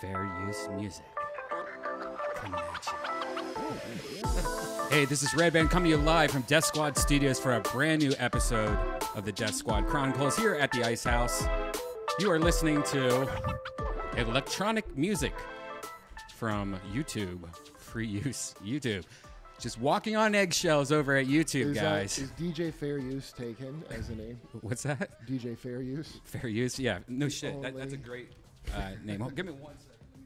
Fair use music. Coming at you. Hey, this is Red Band coming to you live from Deathsquad Studios for a brand new episode of the Deathsquad Chronicles here at the Ice House. You are listening to electronic music from YouTube. Free use YouTube. Just walking on eggshells over at YouTube, guys. Is DJ Fair Use taken as a name? What's that? DJ Fair Use? Fair use? Yeah. No shit. That's a great name. Give me 1 second. Let me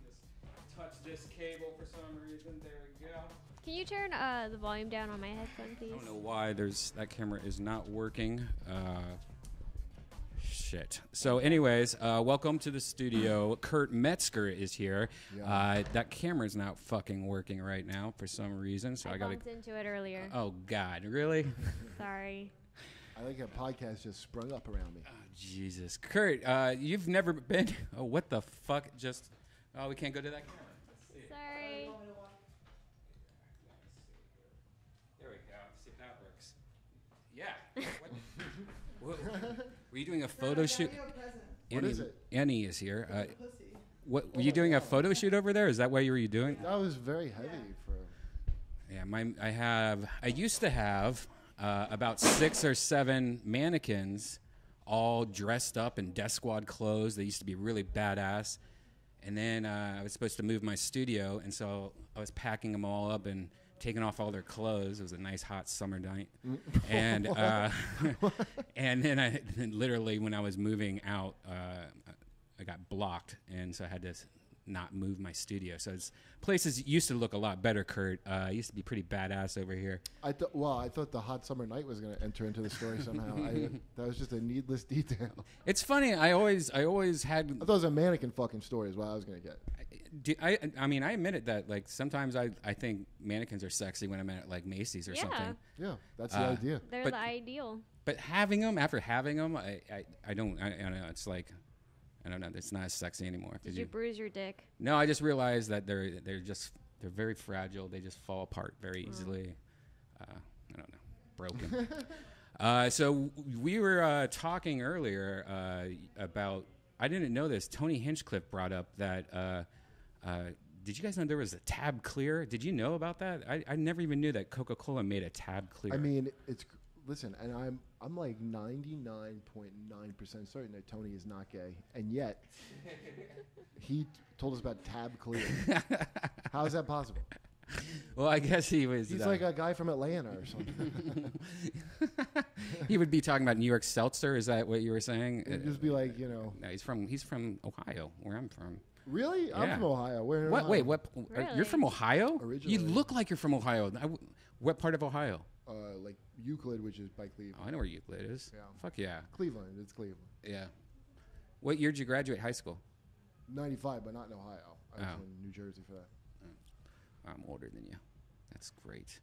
just touch this cable for some reason. There we go. Can you turn the volume down on my headphone, please? I don't know why that camera is not working. Shit. So anyways, welcome to the studio. Kurt Metzger is here. Yeah. That camera's not fucking working right now for some reason. So I got bumped into it earlier. Oh God, really? Sorry. I think a podcast just sprung up around me. Oh, Jesus. Kurt, you've never been... Oh, what the fuck? Oh, we can't go to that camera. Let's see. Sorry. There we go. See if that works. Yeah. Were you doing a photo shoot? What is it? Annie is here. What were you doing a photo shoot over there? Is that what you were doing? That was very heavy for... Yeah, I used to have about 6 or 7 mannequins all dressed up in Deathsquad clothes. They used to be really badass. And then I was supposed to move my studio, and so I was packing them all up and taking off all their clothes. It was a nice hot summer night. And and then literally when I was moving out, I got blocked, and so I had to not move my studio. So places used to look a lot better, Kurt. It used to be pretty badass over here. I thought the hot summer night was going to enter into the story somehow. That was just a needless detail. It's funny. I always had... I thought it was a mannequin fucking story is what I was going to get. I mean, I admit it that, like, sometimes I think mannequins are sexy when I'm at, like, Macy's or something. Yeah, that's the idea. They're the ideal. But after having them, I don't know. It's like, I don't know. It's not as sexy anymore. Did you bruise your dick? No, I just realized that they're very fragile. They just fall apart very easily. I don't know. Broken. So we were talking earlier about... I didn't know this. Tony Hinchcliffe brought up that... did you guys know there was a Tab Clear? Did you know about that? I never even knew that Coca-Cola made a Tab Clear. I mean, listen, and I'm like 99.9% certain that Tony is not gay, and yet he told us about Tab Clear. How is that possible? Well, I guess he was... He's like a guy from Atlanta or something. He would be talking about New York Seltzer. Is that what you were saying? It'd just be like, No, he's from Ohio, where I'm from. Really? Yeah. I'm from Ohio. Where in What? Ohio? Wait, what? Really? You're from Ohio? Originally. You look like you're from Ohio. What part of Ohio? Like Euclid, which is by Cleveland. Oh, I know where Euclid is. Yeah. Fuck yeah. Cleveland. It's Cleveland. Yeah. What year did you graduate high school? 95, but not in Ohio. I was Oh. in New Jersey for that. I'm older than you. That's great.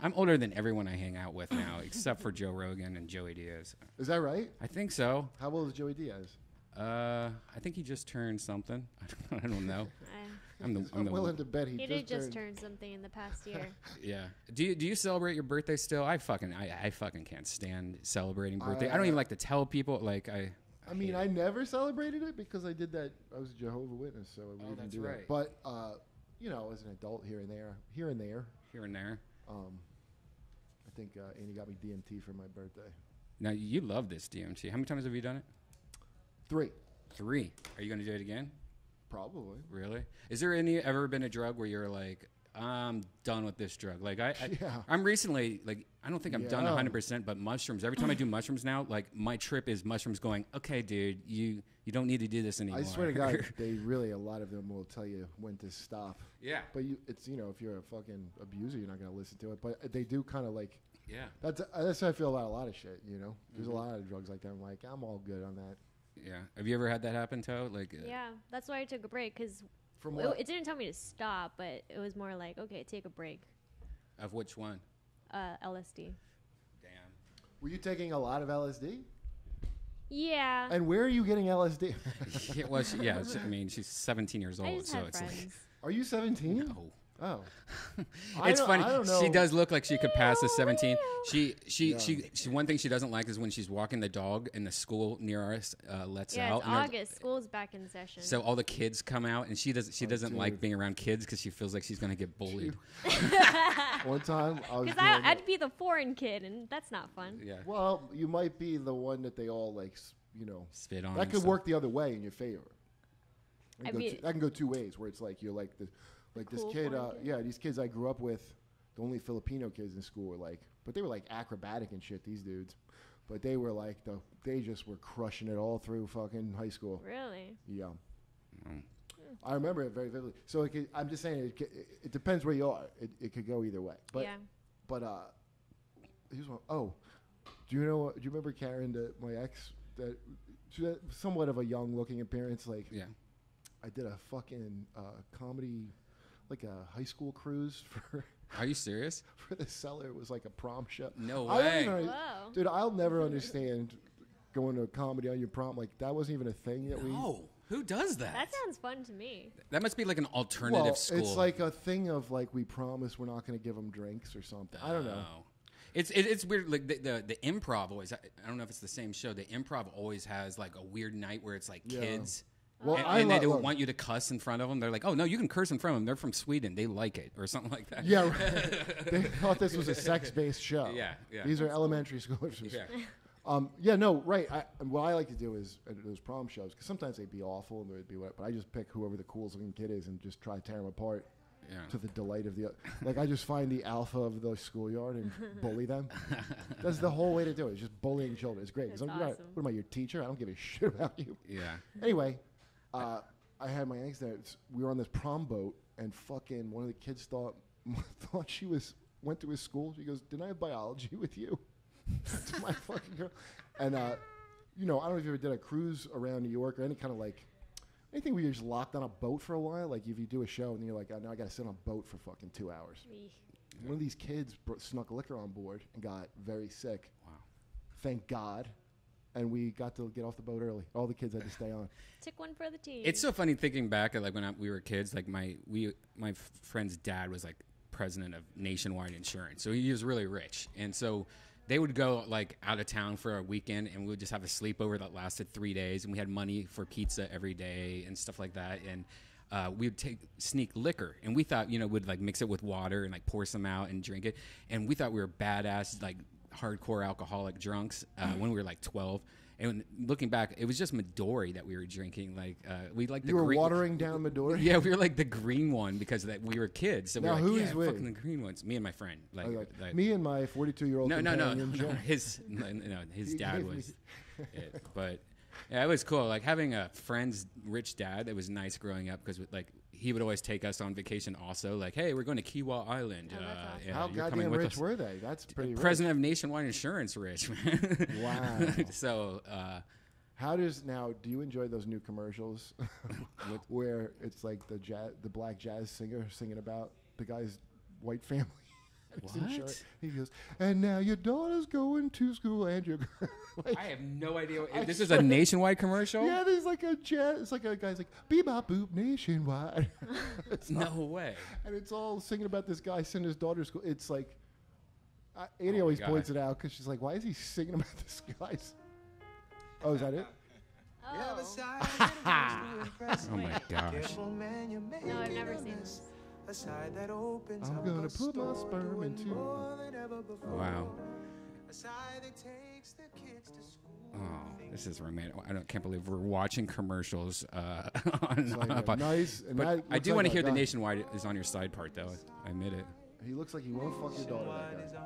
I'm older than everyone I hang out with now, except for Joe Rogan and Joey Diaz. Is that right? I think so. How old is Joey Diaz? I think he just turned something. I don't know. I'm willing to bet He did just turn something in the past year. Yeah. Do you celebrate your birthday still? I fucking can't stand celebrating birthday. I don't even like to tell people. Like I mean, I never celebrated it because I did that. I was a Jehovah's Witness, so we didn't do right. that. But as an adult, here and there. I think Annie got me DMT for my birthday. Now you love this DMT. How many times have you done it? 3. 3. Are you going to do it again? Probably. Really? Is there ever been a drug where you're like, I'm done with this drug? Like I'm recently, like, I don't think I'm done 100%, but mushrooms. Every time I do mushrooms now, like my trip is mushrooms going, okay, dude, you don't need to do this anymore. I swear to God, a lot of them will tell you when to stop. Yeah. But if you're a fucking abuser, you're not going to listen to it. But they do kind of like, yeah. That's how I feel about a lot of shit, There's a lot of drugs like that. I'm like, I'm all good on that. Yeah. Have you ever had that happen, Toe? Like. Yeah, that's why I took a break because it didn't tell me to stop, but it was more like, okay, take a break. Of which one? LSD. Damn. Were you taking a lot of LSD? Yeah. And where are you getting LSD? I mean, she's 17 years old, I just so had it's friends. like. Are you 17? No. Oh, It's funny. I don't know. She does look like she could pass the 17. She one thing she doesn't like is when she's walking the dog and the school near us lets out. It's August. School's back in session. So all the kids come out, and she doesn't like being around kids because she feels like she's gonna get bullied. One time, because I'd be the foreign kid, and that's not fun. Yeah. Well, you might be the one that they all like, spit on. That could work the other way in your favor. That can go two ways, where it's like you're like this kid. These kids I grew up with, the only Filipino kids in school were like, but they were like acrobatic and shit. These dudes, but they were like they just were crushing it all through fucking high school. Really? Yeah. I remember it very vividly. So I'm just saying it depends where you are. It could go either way. But here's one. Oh, do you remember Karen, my ex, that she had somewhat of a young-looking appearance? Like, yeah. I did a fucking comedy, like a high school cruise for. Are you serious? For the Cellar, it was like a prom show. No way. Dude, I'll never understand going to a comedy on your prom. Like, that wasn't even a thing that we. No. Who does that? That sounds fun to me. That must be like an alternative school. It's like a thing of like we promise we're not going to give them drinks or something. I don't know. It's weird. Like the improv always. I don't know if it's the same show. The improv always has like a weird night where it's like kids. Well, and they don't want you to cuss in front of them. They're like, oh no, you can curse in front of them. They're from Sweden. They like it, or something like that. Yeah, right. They thought this was a sex-based show. Yeah. These are elementary schoolers. Yeah. Right. What I like to do is at those prom shows, because sometimes they'd be awful and there'd be whatever, but I just pick whoever the coolest looking kid is and just try to tear them apart. Yeah. To the delight of like I just find the alpha of the schoolyard and bully them. That's the whole way to do it. It's just bullying children. It's great. That's awesome. What am I, your teacher? I don't give a shit about you. Yeah. Anyway, I had my ex there. We were on this prom boat, and fucking one of the kids thought she went to his school. She goes, "Didn't I have biology with you?" To my fucking girl. And I don't know if you ever did a cruise around New York or any kind of like. Anything where you're just locked on a boat for a while, like if you do a show and then you're like, oh, now I got to sit on a boat for fucking 2 hours. One of these kids snuck liquor on board and got very sick. Wow. Thank God. And we got to get off the boat early. All the kids had to stay on. Took one for the team. It's so funny thinking back at like when we were kids. Like my friend's dad was like president of Nationwide Insurance, so he was really rich, and so. They would go like out of town for a weekend, and we would just have a sleepover that lasted 3 days, and we had money for pizza every day and stuff like that. And we would sneak liquor, and we thought we'd like mix it with water and like pour some out and drink it, and we thought we were badass like hardcore alcoholic drunks when we were like 12. And looking back, it was just Midori that we were drinking. Like we like you were watering down Midori. Yeah, we were like the green one because that we were kids. So now we were like, who's with? Fucking the green ones. Me and my friend. Like me and my 42-year-old. No. His dad was it. But yeah, it was cool. Like having a friend's rich dad. It was nice growing up because like he would always take us on vacation. Also, like, hey, we're going to Kiwa Island. Awesome. How goddamn rich were they? That's pretty rich. President of Nationwide Insurance, rich man. Wow. So. Do you enjoy those new commercials where it's like the black jazz singer singing about the guy's white family? What? He goes, and now your daughter's going to school and you're like, I have no idea. This is a Nationwide commercial? Yeah, there's like a jazz. It's like a guy's like, bebop boop Nationwide. No way. And it's all singing about this guy sending his daughter to school. It's like, Annie always points it out because she's like, why is he singing about this guy's? Oh, is that it? Oh. Oh my gosh. No, I've never seen this. I'm gonna put my sperm into you. Wow. Oh, this is romantic. Can't believe we're watching commercials on nice. But I do want to hear the Nationwide is on your side part, though. I admit it. He looks like he won't fuck your daughter, that guy.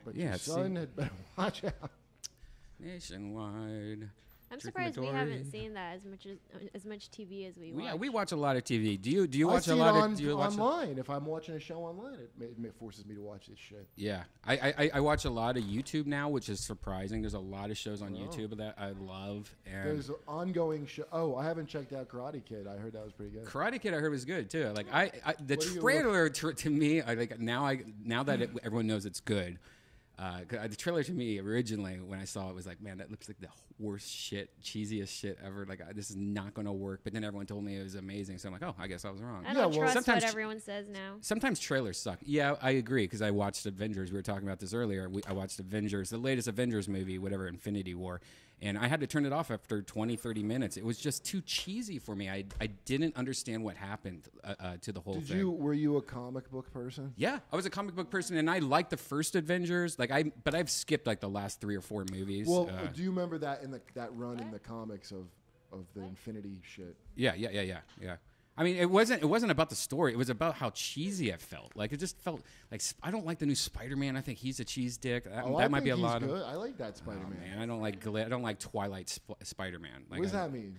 But yeah, your son had better watch out. Nationwide. I'm surprised we haven't seen that as much TV as we watch. Yeah, we watch a lot of TV. Do you watch a lot of? Do you watch online? If I'm watching a show online, it forces me to watch this shit. Yeah, I watch a lot of YouTube now, which is surprising. There's a lot of shows on YouTube that I love. And there's an ongoing show. Oh, I haven't checked out Karate Kid. I heard that was pretty good. Karate Kid, I heard was good too. Like the trailer to me, now that everyone knows it's good. The trailer to me originally, when I saw it, was like, man, that looks like the worst shit, cheesiest shit ever. Like, this is not going to work. But then everyone told me it was amazing. So I'm like, oh, I guess I was wrong. I don't trust what everyone says now. Sometimes trailers suck. Yeah, I agree, because I watched Avengers. We were talking about this earlier. I watched Avengers, the latest Avengers movie, whatever, Infinity War. And I had to turn it off after 20, 30 minutes. It was just too cheesy for me. I didn't understand what happened to the whole thing. Were you a comic book person? Yeah, I was a comic book person, and I liked the first Avengers. But I've skipped like the last 3 or 4 movies. Well, do you remember that that run in the comics of the Infinity shit? Yeah. I mean, it wasn't about the story. It was about how cheesy it felt. Like, it just felt like, I don't like the new Spider-Man. I think he's a cheese dick. That might be a lot of. I like that Spider-Man. Oh, man, I don't like Twilight Spider-Man. Like, what does that mean?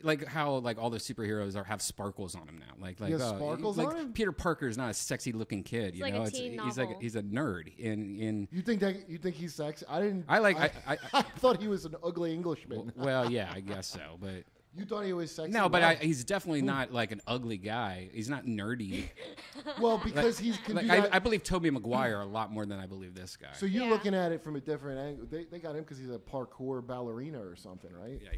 Like how all the superheroes have sparkles on them now. Like sparkles on him? Peter Parker is not a sexy looking kid. It's like a teen novel. He's a nerd. In you think he's sexy? I thought he was an ugly Englishman. Well, yeah, I guess so, but. You thought he was sexy? No, but he's definitely not like an ugly guy. He's not nerdy. Well, because I believe Tobey Maguire a lot more than I believe this guy. So you're looking at it from a different angle. They got him because he's a parkour ballerina or something, right? Yeah.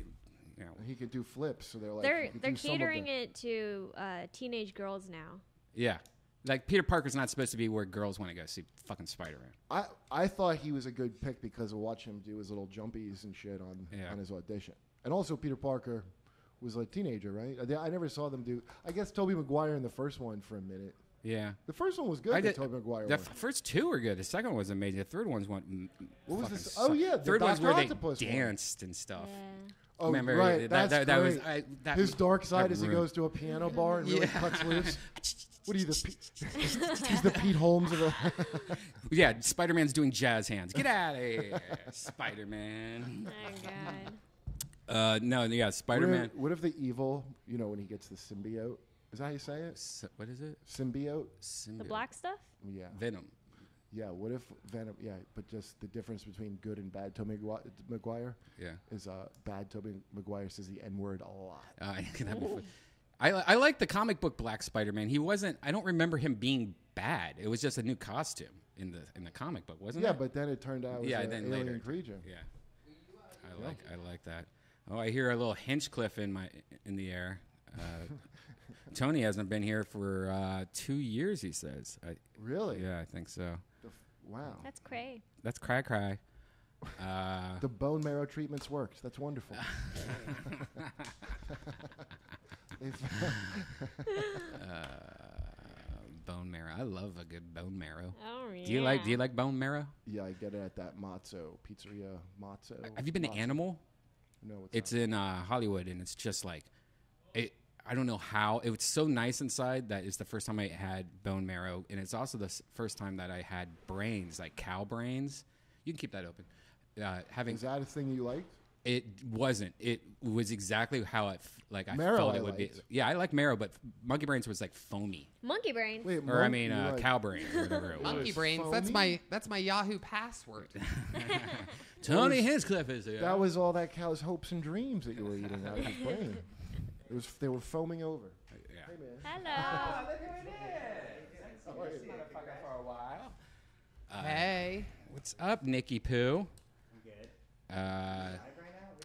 He could do flips, so they're like they're catering it to teenage girls now. Yeah. Like, Peter Parker's not supposed to be where girls want to go see fucking Spider-Man. I thought he was a good pick because of watching him do his little jumpies and shit on his audition. And also Peter Parker was a teenager, right? I never saw them do. I guess Tobey Maguire in the first one for a minute. Yeah. The first one was good. Tobey Maguire. The first 2 were good. The second one was amazing. The third one's what was this? Oh yeah, the third one's where they danced and stuff. Yeah. Oh, remember, right. That was his dark side as he goes to a piano bar and really cuts loose. What are you, he's the Pete Holmes of the... Yeah, Spider-Man's doing jazz hands. Get out of here, Spider-Man. Oh, God. Spider-Man. What if the evil, when he gets the symbiote, is that how you say it? What is it? Symbiote? The black stuff? Yeah. Venom. Yeah, what if Venom, but just the difference between good and bad Tobey Maguire is bad Tobey Maguire says the N-word a lot. I like the comic book Black Spider-Man. I don't remember him being bad. It was just a new costume in the comic book, wasn't it? Yeah, but then it turned out it was an alien creature. Yeah. I like that. Oh, I hear a little Hinchcliffe in the air. Tony hasn't been here for 2 years, he says. Really? Yeah, I think so. Wow. That's cray. That's cry. The bone marrow treatments worked. That's wonderful. Bone marrow. I love a good bone marrow. Oh yeah. Do you like bone marrow? Yeah, I get it at that pizzeria. Mazzo. Have you been to Animal? No, it's in Hollywood, and it's just like it. I don't know how it was so nice inside. That is the first time I had bone marrow, and it's also the first time that I had brains, like cow brains. You can keep that open. Is that a thing you liked? It wasn't. It was exactly how I marrow felt it would be. Yeah, I like marrow, but monkey brains was like foamy. Monkey brains. Wait, cow brains or whatever it was. Monkey brains. Foamy? That's my Yahoo password. Tony Hinchcliffe is there. That was all that cow's hopes and dreams that you were eating out of his brain. They were foaming over. Yeah. Hey man. Hello. Look who it is. Motherfucker for a while. Hey. What's up, Nicky Poo? Good.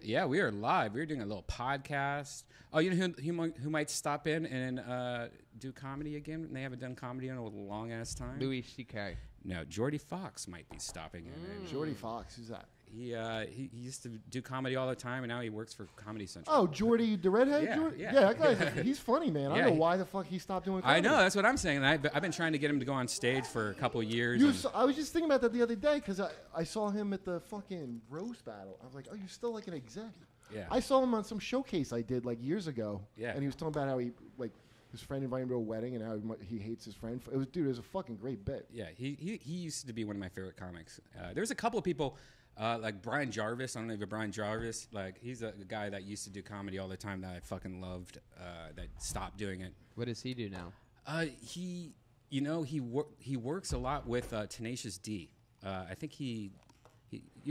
Yeah, we are live. We're doing a little podcast. Oh, you know who might stop in and do comedy again? They haven't done comedy in a long ass time. Louis C.K. No, Jordy Fox might be stopping in. Jordy Fox, who's that? He used to do comedy all the time, and now he works for Comedy Central. Oh, Jordy the redhead? Yeah. That guy, he's funny, man. I don't know why the fuck he stopped doing comedy. I know, that's what I'm saying. I've been trying to get him to go on stage for a couple years. I was just thinking about that the other day because I saw him at the fucking roast battle. I was like, oh, you're still like an exec. Yeah. I saw him on some showcase I did like years ago. Yeah. And he was talking about how his friend invited him to a wedding and how he hates his friend. It was a fucking great bit. Yeah, he used to be one of my favorite comics. There's a couple of people like Brian Jarvis. I don't know if you're Brian Jarvis. Like, he's a guy that used to do comedy all the time that I fucking loved. That stopped doing it. What does he do now? He works a lot with Tenacious D. I think you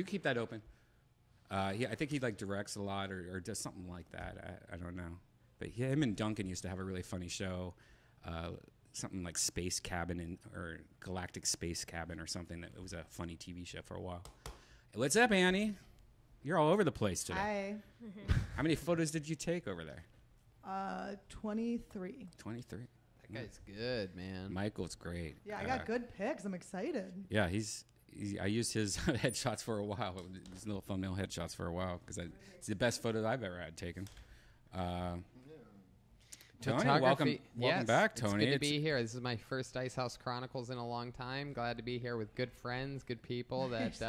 keep that open. I think he like directs a lot or does something like that. I don't know. But him and Duncan used to have a really funny show. something like Space Cabin or Galactic Space Cabin or something. That it was a funny TV show for a while. What's up, Annie? You're all over the place today. Hi. How many photos did you take over there? 23. 23. That guy's good, man. Michael's great. Yeah, I got good pics. I'm excited. Yeah, I used his headshots for a while, his little thumbnail headshots for a while, because it's the best photo I've ever had taken. Tony, welcome back, Tony. It's good to be here. This is my first Ice House Chronicles in a long time. Glad to be here with good friends, good people that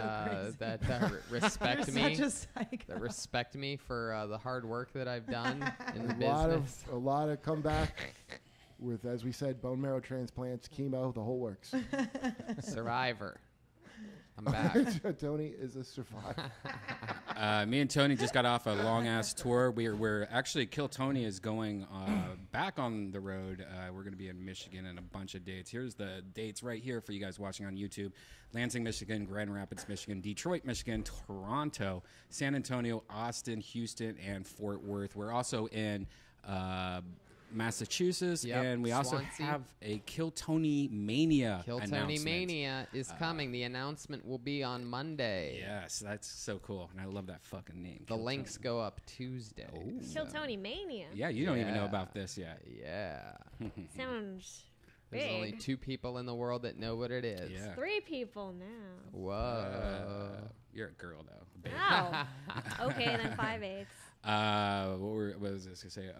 respect me. That respect me for the hard work that I've done in the business. A lot of comeback with, as we said, bone marrow transplants, chemo, the whole works. Survivor. I'm back. Tony is a survivor. Me and Tony just got off a long-ass tour. We're actually, Kill Tony is going back on the road. We're going to be in Michigan in a bunch of dates. Here's the dates right here for you guys watching on YouTube. Lansing, Michigan, Grand Rapids, Michigan, Detroit, Michigan, Toronto, San Antonio, Austin, Houston, and Fort Worth. We're also in Massachusetts, and we also have a Kill Tony Mania Kill Tony Mania is coming. The announcement will be on Monday. Yes, that's so cool, and I love that fucking name. The links go up Tuesday. Kill Tony Mania. Yeah, you don't even know about this yet. Yeah. Sounds There's big. only 2 people in the world that know what it is. Yeah. 3 people now. Whoa. You're a girl, though. Oh. Okay, then 5/8. What was this to say?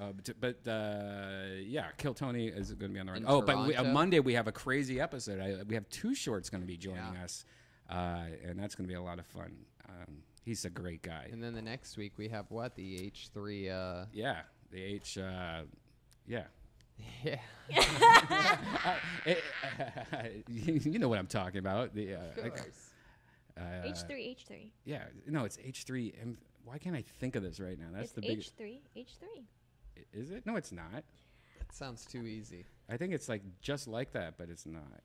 Yeah, Kill Tony is going to be on the run. In But Toronto? Monday we have a crazy episode. We have 2 shorts going to be joining us, and that's going to be a lot of fun. He's a great guy. And then the next week we have what? The H3. Yeah, the H. Yeah. Yeah. You know what I'm talking about. The H3. Yeah, no, it's H3. Why can't I think of this right now? That's It's the biggest. H3. Is it? No, it's not. That sounds too easy. I think it's like just like that, but it's not.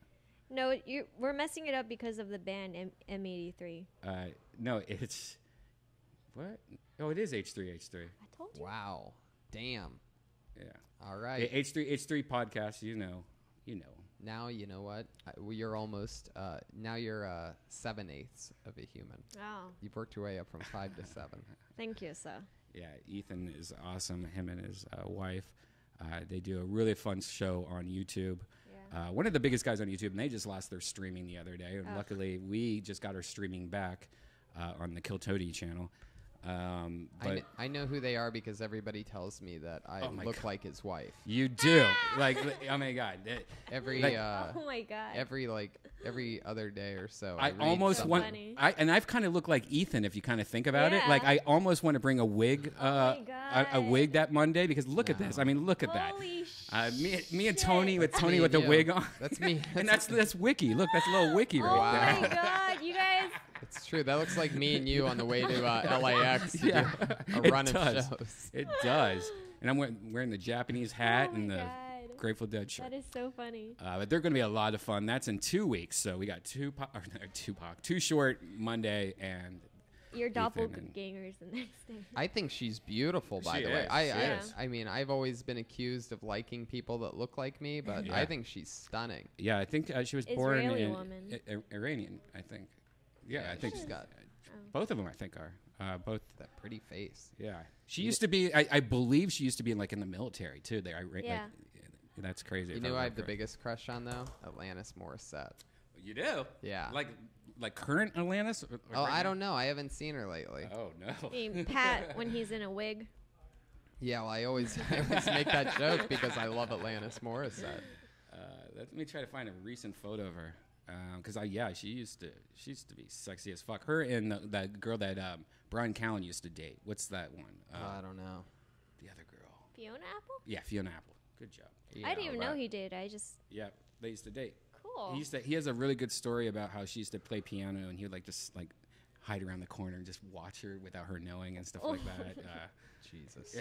No, we're messing it up because of the band M83. No, it's what? Oh, it is H3. I told you. Wow. Damn. Yeah. All right. H3 podcast. You know. Now you know what? You're almost. Now you're 7/8 of a human. Oh, You've worked your way up from 5 to 7. thank you, sir. Yeah, Ethan is awesome. Him and his wife. They do a really fun show on YouTube. Yeah. One of the biggest guys on YouTube, and they just lost their streaming the other day. And luckily, we just got our streaming back on the Kill Tony channel. But I know who they are because everybody tells me that I look like his wife. You do. Like, oh my God. Every Oh my God. every other day or so. I read almost something. want, Funny. and I've kind of looked like Ethan if you kind of think about it. Yeah. Like, I almost want to bring a wig, my a wig that Monday because look at this. I mean, look at Holy that. shit. Me and Tony with Me the and you. wig on. That's me. And that's Wiki. Look, that's a little Wiki Oh right my there. God, you guys. It's true. That looks like me and you on the way to LAX to Yeah. do a It run does. of shows. It does. And I'm wearing the Japanese hat Oh and my the God. Grateful Dead shirt. That is so funny. But they're going to be a lot of fun. That's in 2 weeks. So we got two short Monday and Your Ethan doppelgangers the next day. I think she's beautiful, by She the way. is. I, She I, is. I mean, I've always been accused of liking people that look like me, but Yeah. I think she's stunning. yeah, I think she was born Israeli in woman. Iranian. I think. Yeah, I think she's got both of them. I think are both. that pretty face. Yeah, she used to be. I believe she used to be in the military too. Yeah. That's crazy. You know, I have the biggest crush on though, Alanis Morissette. You do? Yeah. Like current Alanis? Oh, I don't know. I haven't seen her lately. Oh no. I mean, Pat when he's in a wig. Yeah, well, I always make that joke because I love Alanis Morissette. Let me try to find a recent photo of her. Because she used to be sexy as fuck. Her and that girl that Brian Callen used to date. What's that one? I don't know. The other girl. Fiona Apple? Yeah, Fiona Apple. Good job. I didn't even know he did. I just Yeah, they used to date. cool. He has a really good story about how she used to play piano and he would just hide around the corner and just watch her without her knowing and stuff like that. Jesus.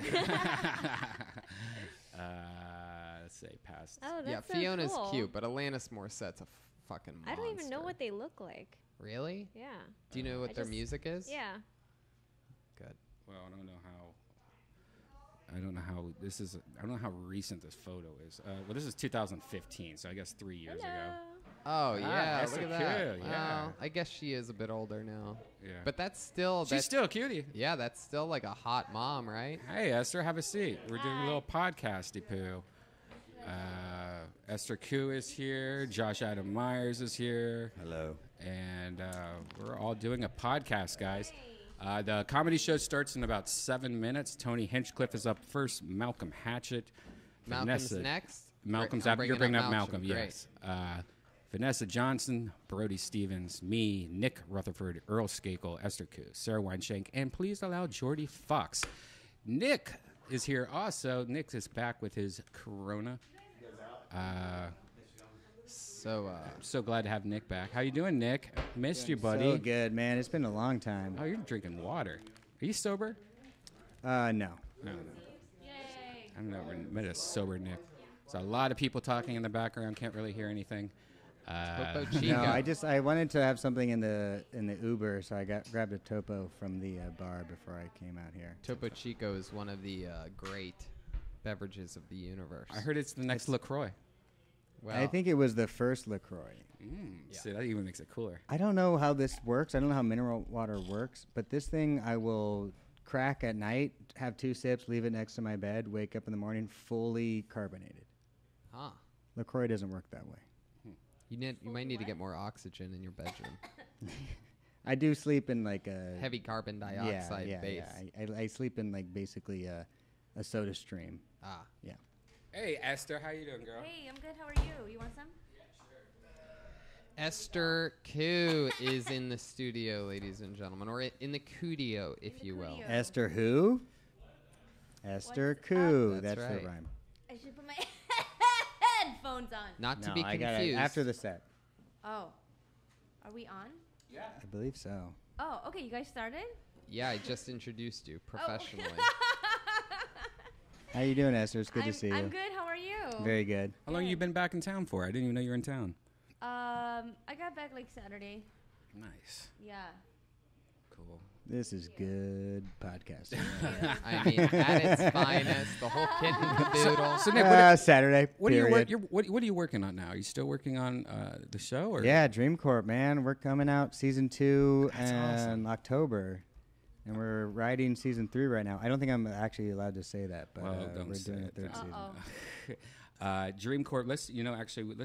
Let's say past. Oh, that's Yeah, so Fiona's cool. cute, but Alanis Morissette's a fucking monster. I don't even know what they look like. Really? Yeah. Do you know what I their just- music is? Yeah. Good. Well, I don't know I don't know how this is. I don't know how recent this photo is. Well, this is 2015, so I guess 3 years ago. Oh yeah, that's look at so that. cute, yeah. Well, I guess she is a bit older now. Yeah. But that's still She's still a cutie. Yeah, that's still like a hot mom, right? Hey, Esther, have a seat. We're doing a little podcasty poo. Esther Koo is here. Josh Adam Myers is here. Hello. And we're all doing a podcast, guys. The comedy show starts in about 7 minutes. Tony Hinchcliffe is up first. Malcolm Hatchett. Malcolm's next? Malcolm's I'm after. You're bringing up Malcolm, Malcolm, yes. Vanessa Johnson, Brody Stevens, me, Nick Rutherford, Earl Skakel, Esther Koo, Sarah Weinshank, and please allow Jordy Fox. Nick is here also. Nick is back with his Corona. So glad to have Nick back. How you doing, Nick? Missed you, buddy. So good, man. It's been a long time. Oh, you're drinking water. Are you sober? No. No. I've never met a sober Nick. There's a lot of people talking in the background. Can't really hear anything. No, I wanted to have something in the Uber, so I grabbed a Topo from the bar before I came out here. Topo Chico is one of the great beverages of the universe. I heard it's the next LaCroix. Well, I think it was the first LaCroix. See, that even makes it cooler. I don't know how this works. I don't know how mineral water works, but this thing I will crack at night, have 2 sips, leave it next to my bed, wake up in the morning fully carbonated. Huh. LaCroix doesn't work that way. You might need to get more oxygen in your bedroom. I do sleep in like a heavy carbon dioxide base. Yeah. I sleep in like basically a soda stream. Yeah. Hey, Esther, how you doing, girl? Hey, I'm good. How are you? You want some? Yeah, sure. Esther Koo is in the studio, ladies and gentlemen, or in the Coodio, if you will. Esther who? Esther Koo. That's the right. rhyme. I should put my headphones on. Not to be I got it confused. after the set. Oh. Are we on? Yeah. I believe so. Oh, okay. You guys started? Yeah, I just introduced you professionally. How you doing, Esther? It's good to see you. I'm good. How are you? Very good. How long have you been back in town for? I didn't even know you were in town. I got back like Saturday. Nice. Yeah. Cool. This is good podcasting. I mean, at its finest, the whole kit and caboodle. So Nick, Saturday. What are you working on now? Are you still working on the show? Or? Yeah, Dream Corp, man. We're coming out season 2 That's in awesome. October. And we're writing season 3 right now. I don't think I'm actually allowed to say that, but we're doing a 3rd season. Dream Corp. Let's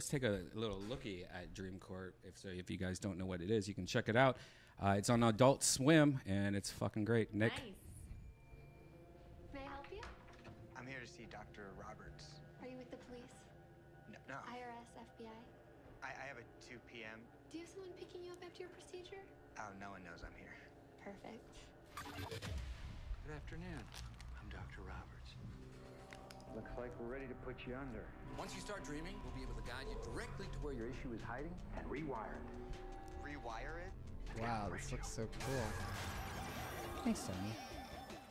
take a little looky at Dream Corp. If you guys don't know what it is, you can check it out. It's on Adult Swim, and it's fucking great. Nick. Nice. May I help you? I'm here to see Dr. Roberts. Are you with the police? No. IRS, FBI? I have a 2 p.m. Do you have someone picking you up after your procedure? Oh, no one knows I'm here. Perfect. Good afternoon. I'm Dr. Roberts. Looks like we're ready to put you under. Once you start dreaming, we'll be able to guide you directly to where your issue is hiding and rewire it. Rewire it? Wow, this looks so cool. Thanks, Tony.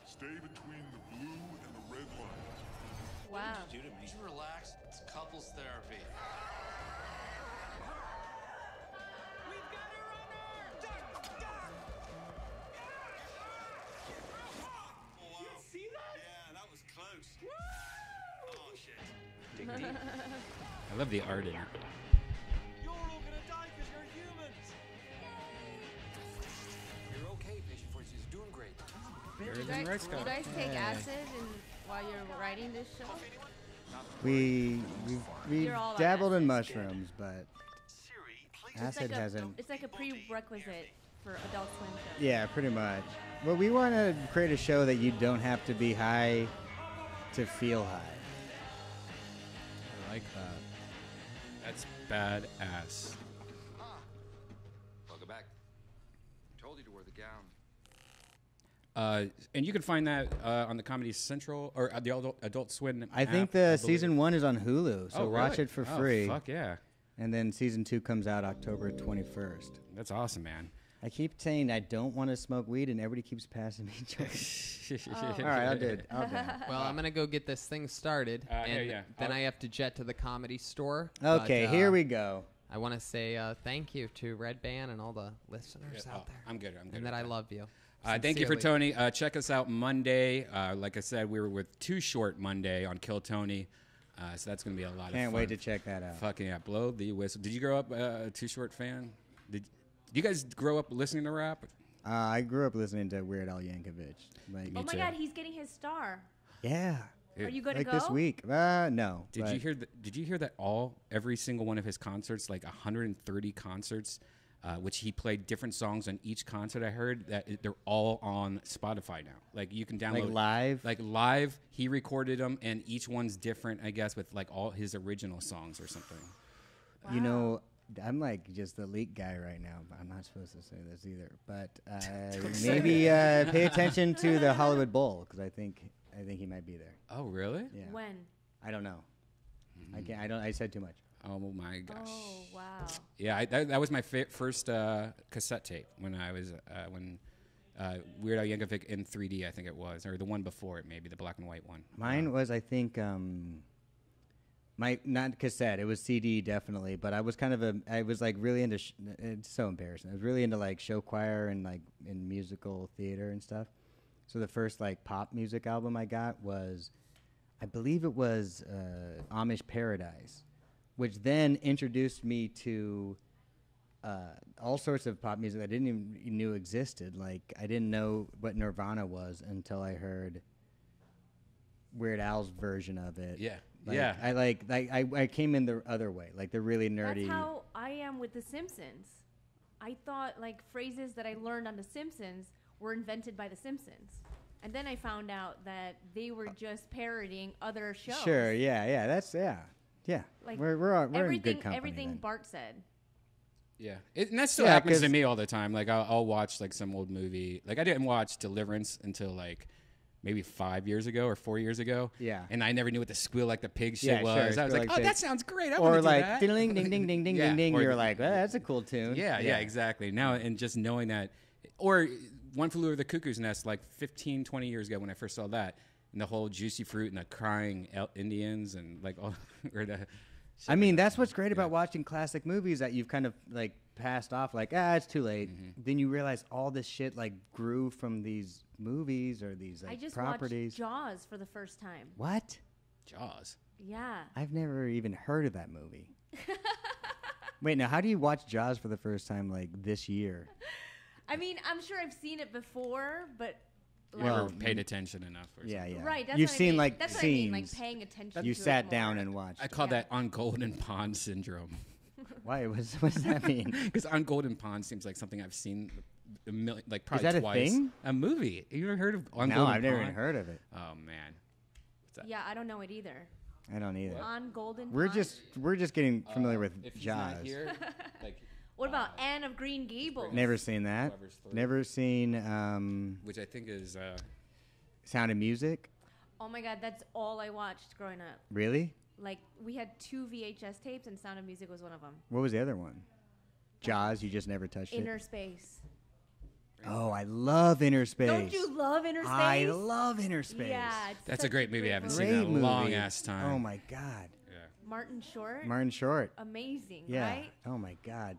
Stay between the blue and the red lines. Wow. Do to me. Just relax. It's couples therapy. We've got a runner! You see that? Yeah, that was close. Woo! Oh, shit. Dig deep. I love the art in it. You're all gonna die because you're humans. You're okay, patient voice. She's doing great. You guys take acid while you're writing this show? We You're all about dabbled in acid. mushrooms, but acid hasn't. It's like a prerequisite for Adult Swim shows. Yeah, pretty much. Well, we want to create a show that you don't have to be high to feel high. I like that. That's badass. Welcome back. Told you to wear the gown. And you can find that on the Comedy Central or the Adult Swim. I think app, the season 1 is on Hulu, so Oh, watch really? it for Oh, free. fuck yeah. And then season 2 comes out October 21st. That's awesome, man. I keep saying I don't want to smoke weed, and everybody keeps passing me joints. All right, I'll do it. Well, I'm gonna go get this thing started, and yeah. then I have to jet to the Comedy Store. Okay, but, here we go. I want to say thank you to Red Band and all the listeners out there. I'm good. And that I love you. Thank you for Tony. Check us out Monday. Like I said, we were with Too Short Monday on Kill Tony. So that's going to be a lot of fun. Can't wait to check that out. Fucking yeah, blow the whistle. Did you grow up a Too Short fan? Did you guys grow up listening to rap? I grew up listening to Weird Al Yankovic. Like, oh my God, he's getting his star. Yeah. Are you going to go? Like this week? No. Did you hear that every single one of his concerts, like 130 concerts, which he played different songs on each concert? I heard that they're all on Spotify now. Like you can download like live. He recorded them, and each one's different, I guess, with like all his original songs or something. Wow. You know, I'm like just the leak guy right now, but I'm not supposed to say this either. But maybe pay attention to the Hollywood Bowl because I think he might be there. Oh, really? Yeah. When? I don't know. I can't. I said too much. Oh my gosh. Oh wow. Yeah, that was my first cassette tape when I was when Weird Al Yankovic in 3D, I think it was, or the one before it, maybe the black and white one. Mine was, I think, not cassette. It was CD definitely, but I was I was like really into. It's so embarrassing. I was really into like show choir and like in musical theater and stuff. So the first like pop music album I got was, I believe it was Amish Paradise, which then introduced me to all sorts of pop music I didn't even knew existed. Like I didn't know what Nirvana was until I heard Weird Al's version of it. Yeah. Yeah. I came in the other way, like the really nerdy. That's how I am with The Simpsons. I thought like phrases that I learned on The Simpsons were invented by The Simpsons. And then I found out that they were just parodying other shows. Sure, yeah. Like we're in good company. Everything then. Bart said. Yeah, and that still happens to me all the time. Like I'll watch like some old movie. Like I didn't watch Deliverance until like maybe 5 years ago or 4 years ago. Yeah, and I never knew what the squeal like the pig shit was. Sure. I was like, oh, that sounds great. I or want to like do that. Ding ding ding ding ding ding ding. You're like, that's a cool tune. Yeah, exactly. Now and just knowing that, or One Flew Over the Cuckoo's Nest, like 15, 20 years ago when I first saw that, and the whole Juicy Fruit and the crying Indians and like all. Or the, I mean, that's what's great about watching classic movies that you've kind of like passed off, like it's too late. Mm-hmm. Then you realize all this shit like grew from these movies or these like I just properties. Watched Jaws for the first time. What? Jaws? Yeah. I've never even heard of that movie. Wait, now how do you watch Jaws for the first time like this year? I mean, I'm sure I've seen it before, but never paid attention enough. Or yeah. Right. That's You've what seen I mean. like that's scenes. What I mean, like paying attention. You to sat it down more. and watched. I call that on Golden Pond syndrome. Why? What does that mean? Because On Golden Pond seems like something I've seen a million, like probably Is that twice. A thing? A movie. Have you ever heard of On Golden No, Pond? I've never even heard of it. Oh man. What's that? Yeah, I don't know it either. I don't either. What? On Golden We're Pond? We're just getting familiar with if he's Jaws. Not here, like, what about Anne of Green Gables? Never seen that. Never seen. Which I think is Sound of Music. Oh my God, that's all I watched growing up. Really? Like we had 2 VHS tapes, and Sound of Music was one of them. What was the other one? Jaws. You just never touched Inner Space. Oh, I love Inner Space. Don't you love Inner Space? I love Inner Space. Yeah, that's a great movie. I haven't seen Great in a movie. long ass time. Oh my God. Yeah. Martin Short. Martin Short. Amazing, yeah. right? Oh my God.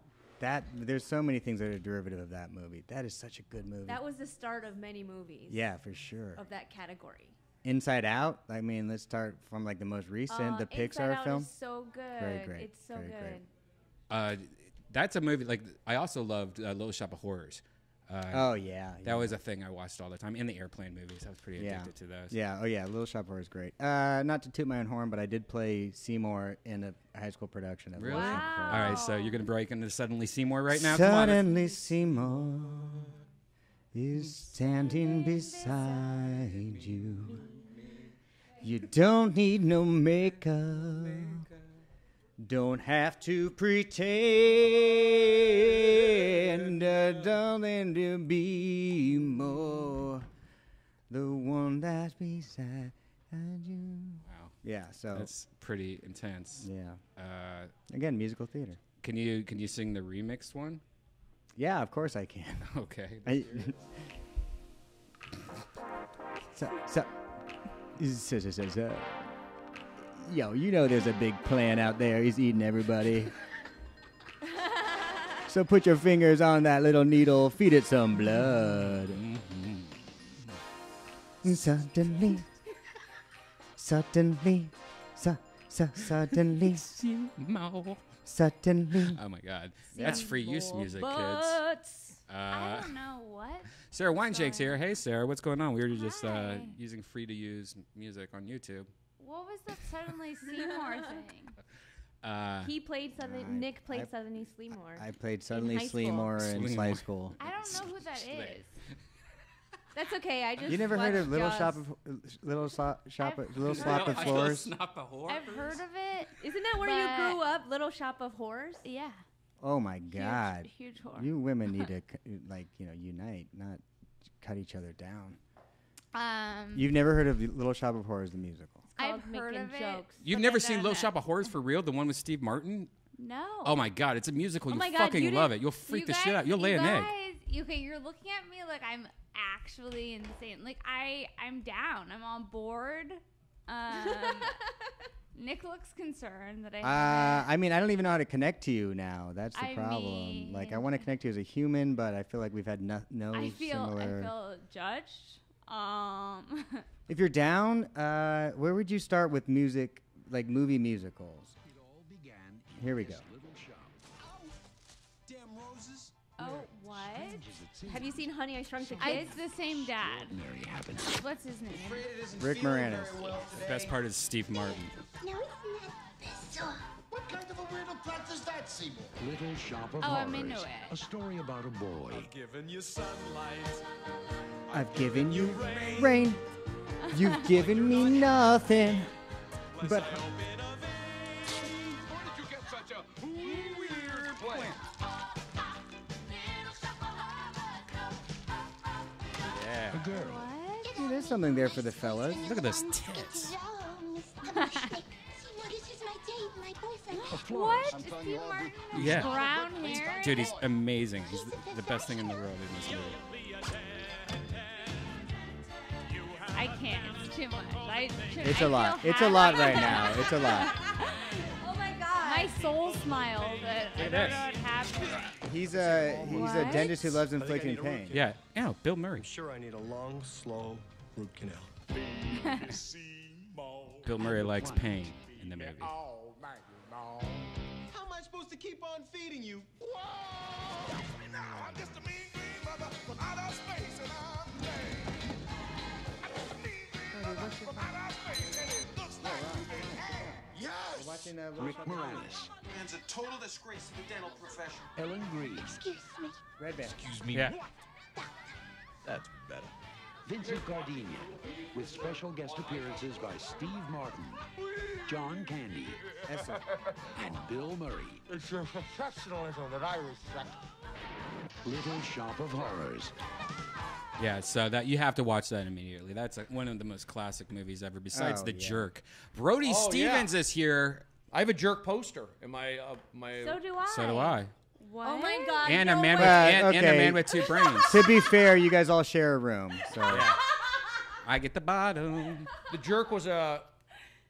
There's so many things that are derivative of that movie. That is such a good movie. That was the start of many movies. Yeah, for sure. Of that category. Inside Out. I mean, let's start from like the most recent, the Pixar Inside Out film. Is so good. Very great. It's so Very good. Great. That's a movie. Like I also loved Little Shop of Horrors. Oh yeah, that was a thing I watched all the time. In the airplane movies, I was pretty addicted to those. Yeah, oh yeah, Little Shop of Horrors is great. Not to toot my own horn, but I did play Seymour in a high school production of Really? Little Shop of Horrors. All right, so you're gonna break into Suddenly Seymour right now. Suddenly Seymour is standing beside you. You don't need no makeup. Don't have to pretend, darling, to be more the one that's beside you. Wow. Yeah, so that's pretty intense. Yeah. Again, musical theater. Can you sing the remixed one? Yeah, of course I can. Okay. So. Yo, you know there's a big plan out there. He's eating everybody. So put your fingers on that little needle. Feed it some blood. Mm-hmm. Suddenly, suddenly, suddenly, suddenly. Oh my God, that's free use music, kids. I don't know what. Sarah Wineshake's here. Hey, Sarah, what's going on? We were just using free to use music on YouTube. What was that Suddenly Seymour thing? He played Suddenly. Nick played Suddenly Seymour. I played Suddenly Seymour in high school. I don't know who that is. That's okay. I just You never heard of Little Jaws. Shop of Little Slop of Floors? I've heard of it. Isn't that where you grew up? Little Shop of Horrors. Yeah. Oh my God! Huge horror. You women need to unite, not cut each other down. You've never heard of Little Shop of Horrors, the musical? I've heard of jokes. You've never seen Little Shop of Horrors for real? The one with Steve Martin? No. Oh my God, it's a musical. Oh You my God, fucking you love it. You'll freak the shit out. You'll lay an egg. Okay, you're looking at me like I'm actually insane. Like I'm down. I'm on board. Nick looks concerned that I mean, I don't even know how to connect to you now. That's the problem. Like, I want to connect to you as a human, but I feel like we've had no similar. I feel judged. If you're down, where would you start with music, like movie musicals? Here we go. Oh, what? Have you seen Honey, I Shrunk the Kids? It's the same dad. What's his name? Rick Moranis. The best part is Steve Martin. No, isn't that bizarre? What kind of a weirdo plot does that, Seymour? Little Shop of I'm Horrors. into it. A story about a boy. I've given you sunlight. I've given you rain. You've given me nothing. But Where did you get such a weird plant? Yeah. a girl. Yeah, there's something there for the fellas. Look at those tits. What? Steve Martin? Yeah. Brown hair? Dude, he's amazing. He's the best thing in the world in this movie. I can't. It's too much. It's a lot. It's a lot right now. It's a lot. Oh my god. My soul smiled. I don't know what happened. He's a dentist who loves inflicting pain. Yeah. Yeah, Bill Murray. I'm sure I need a long, slow root canal. Bill Murray likes pain in the movie. How am I supposed to keep on feeding you? Whoa! Now, I'm just a mean green mother from outer space, and I'm lame. I'm just a mean green mother from outer space, and it looks like yes! Rick Moranis. Man's a total disgrace to the dental profession. Ellen Greene. Excuse me. Red Band. Excuse me. Yeah. That's better. Vincent Gardenia, with special guest appearances by Steve Martin, John Candy, and Bill Murray. It's your professionalism that I respect. Little Shop of Horrors. Yeah, so that you have to watch that immediately. That's one of the most classic movies ever, besides Oh, The yeah. Jerk. Brody Stevens is here. I have a Jerk poster in my So do I. So do I. What? Oh my god. And no a man way. with and a man with two brains. To be fair, you guys all share a room, so. Yeah. I get the bottom. The Jerk was a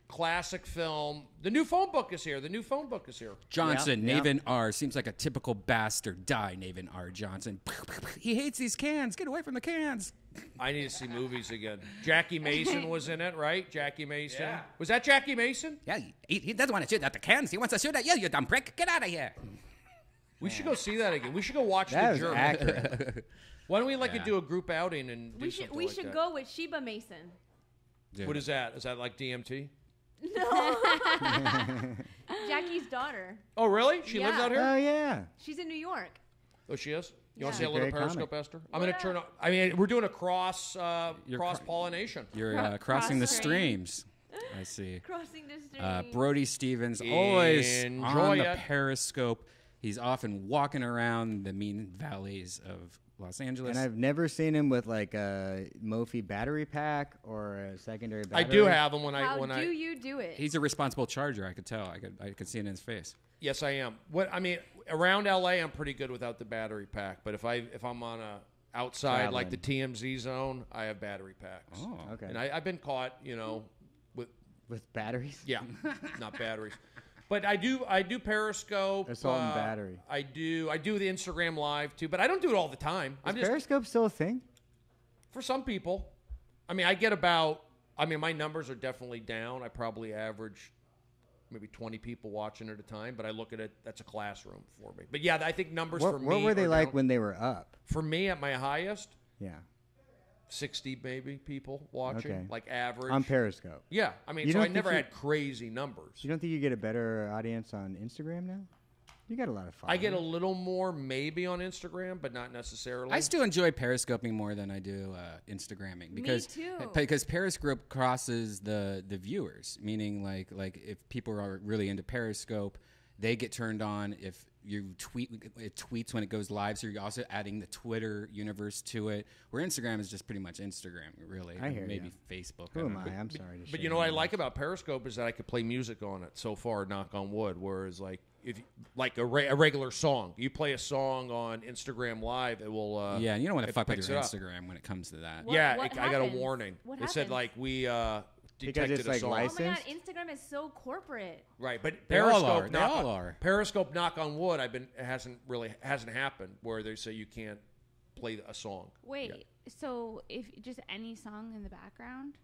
classic film. The new phone book is here. Johnson, Yeah. Navin R. Seems like a typical bastard. Die, Navin R. Johnson. He hates these cans. Get away from the cans. I need to see movies again. Jackie Mason was in it, right? Jackie Mason. Yeah. Was that Jackie Mason? Yeah, he doesn't want to shoot at the cans. He wants to shoot at you, you dumb prick. Get out of here. We should go see that again. We should go watch That The was Jerk. accurate. Why don't we do a group outing and do something We like should that? go with Sheba Mason. Dude. What is that? Is that like DMT? No. Jackie's daughter. Oh, really? She lives Yeah. out here? Oh, yeah. She's in New York. Oh, she is? You want to Yeah. say a little Great Periscope, comic. Esther? I'm going to turn on. I mean, we're doing a cross-pollination. You're crossing the Cross-stream. streams. I see. Crossing the street. Brody Stevens, always Enjoy on the it. Periscope. He's often walking around the mean valleys of Los Angeles. And I've never seen him with like a Mophie battery pack or a secondary battery. I do have them when How I do you do it? He's a responsible charger. I could tell. I could see it in his face. Yes, I am. Around LA, I'm pretty good without the battery pack. But if I'm on a outside like the TMZ zone, I have battery packs. Oh, okay. And I've been caught, with batteries. Yeah, not batteries. But I do Periscope. Assault and battery. I do the Instagram Live too, but I don't do it all the time. Is Periscope still a thing? For some people. I mean, I get about. I mean, my numbers are definitely down. I probably average maybe 20 people watching at a time, but I look at it, that's a classroom for me. But yeah, I think numbers for me. What were they like when they were up? For me, at my highest, yeah, 60 maybe people watching, okay. like average. On Periscope. Yeah, I mean, so I never had crazy numbers. You don't think you get a better audience on Instagram now? You got a lot of followers. I get a little more maybe on Instagram, but not necessarily. I still enjoy Periscoping more than I do Instagramming because Me too. Because Periscope crosses the viewers, meaning like if people are really into Periscope, they get turned on. If you it tweets when it goes live, so you're also adding the Twitter universe to it. Where Instagram is just pretty much Instagram, really. I hear maybe you. Facebook. Who am I? I'm sorry to. But you know what I like about Periscope is that I could play music on it so far. Knock on wood. Whereas like if like a regular song, you play a song on Instagram Live, it will. Yeah, and you don't want to fuck with your Instagram when it comes to that. I got a warning. It said like we. Because it's like licensed. Oh my god, Instagram is so corporate. Right, but they all Periscope, are. Periscope, knock on wood, it hasn't happened where they say you can't play a song. Wait, so if just any song in the background?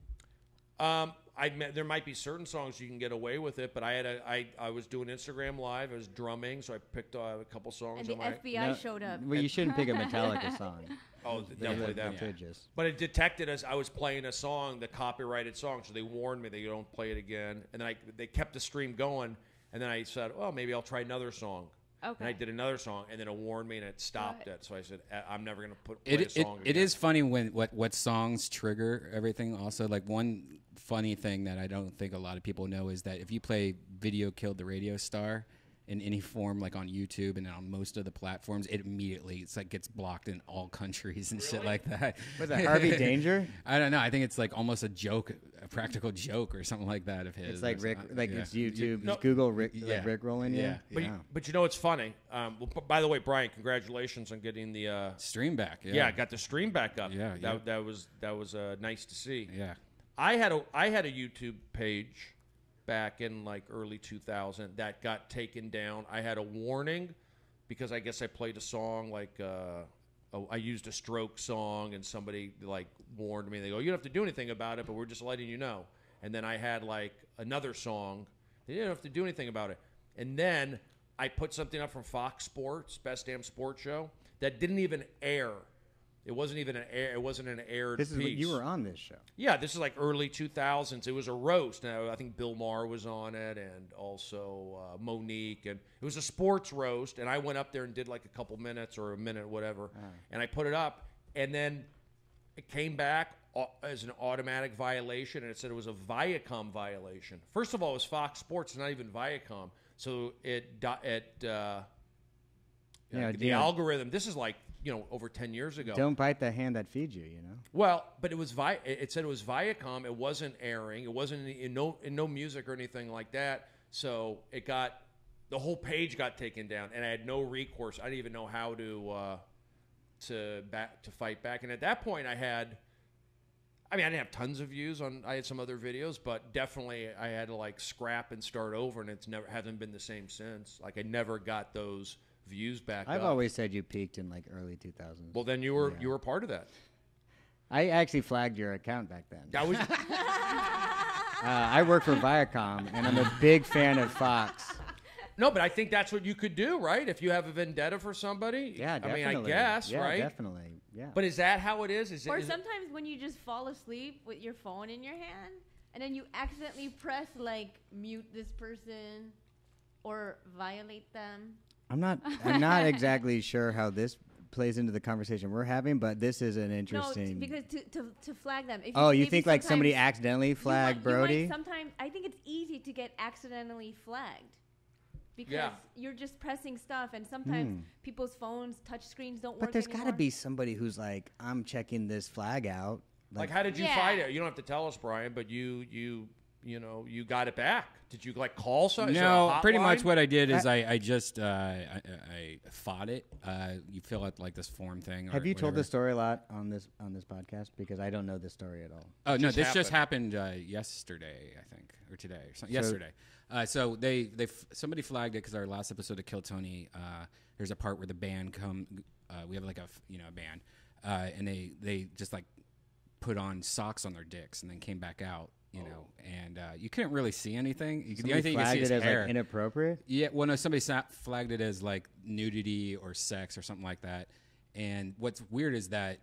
There might be certain songs you can get away with it, but I was doing Instagram Live. I was drumming, so I picked a couple songs. And the FBI showed up. Well, you shouldn't pick a Metallica song. Oh, definitely that. Yeah. But it detected as I was playing a song, the copyrighted song, so they warned me that you don't play it again. And then they kept the stream going, and then I said, well, maybe I'll try another song. Okay. And I did another song, and then it warned me, and it stopped it. So I said, I'm never going to play a song again. It is funny when what songs trigger everything. Also, like one funny thing that I don't think a lot of people know is that if you play "Video Killed the Radio Star" in any form, like on YouTube and on most of the platforms, it immediately gets blocked in all countries and shit like that. Was that Harvey Danger? I don't know. I think it's like almost a joke, a practical joke or something like that of his. It's like Rick, it's YouTube, No. it's Google Rick, like Rick rolling you. Yeah. But you know what's funny? Well, by the way, Brian, congratulations on getting the stream back. Yeah, got the stream back up. Yeah, that was nice to see. Yeah, I had a YouTube page back in like early 2000 that got taken down. I had a warning because I guess I played a song like I used a Stroke song, and somebody like warned me. They go, "You don't have to do anything about it, but we're just letting you know." And then I had like another song. They didn't have to do anything about it. And then I put something up from Fox Sports, Best Damn Sports Show, that didn't even air. It wasn't even an air. It wasn't an aired This is piece. you were on this show. Yeah, this is like early 2000s. It was a roast. Now, I think Bill Maher was on it, and also Monique, and it was a sports roast. And I went up there and did like a couple minutes or a minute, whatever, and I put it up. And then it came back as an automatic violation, and it said it was a Viacom violation. First of all, it was Fox Sports, not even Viacom. So the algorithm. This is like, over 10 years ago. Don't bite the hand that feeds you, Well, but it was it said it was Viacom. It wasn't airing. It wasn't in no music or anything like that. So the whole page got taken down, and I had no recourse. I didn't even know how to fight back. And at that point, I didn't have tons of views I had some other videos, but definitely I had to like scrap and start over, and hasn't been the same since. Like I never got those views back I've up. always said you peaked in like early 2000s. Well, then you were part of that. I actually flagged your account back then. That was I work for Viacom, and I'm a big fan of Fox. No, but I think that's what you could do, right? If you have a vendetta for somebody. Yeah, definitely. I mean, I guess, yeah, right? Definitely, yeah. But is that how it is? Sometimes when you just fall asleep with your phone in your hand, and then you accidentally press like mute this person or violate them. I'm not exactly sure how this plays into the conversation we're having, but this is an interesting. No, because to flag them. You think like somebody accidentally flagged Brody? Sometimes I think it's easy to get accidentally flagged because you're just pressing stuff, and sometimes people's phones, touch screens don't work. But there's got to be somebody who's like, I'm checking this flag out. Like how did you fight it? You don't have to tell us, Brian, but you got it back. Did you like call somebody? No, pretty much what I did is I just I fought it. You fill out like this form thing. Have you told this story a lot on this podcast? Because I don't know this story at all. Oh no, this just happened yesterday, I think, or today, or something. Yesterday. So somebody flagged it because our last episode of Kill Tony, there's a part where the band we have like a band, and they just like put on socks on their dicks and then came back out. You know, and you couldn't really see anything. The only thing you could see is as hair. Like inappropriate. Yeah, well, no, somebody flagged it as like nudity or sex or something like that. And what's weird is that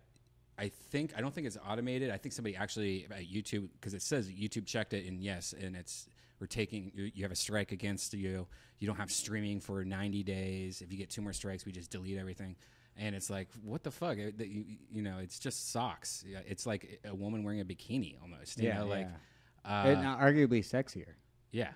I don't think it's automated. I think somebody actually at YouTube, because it says YouTube checked it, and yes, and we're taking you have a strike against you. You don't have streaming for 90 days. If you get 2 more strikes, we just delete everything. And it's like, what the fuck? You know, it's just socks. It's like a woman wearing a bikini almost. You know, like. And arguably sexier. Yeah.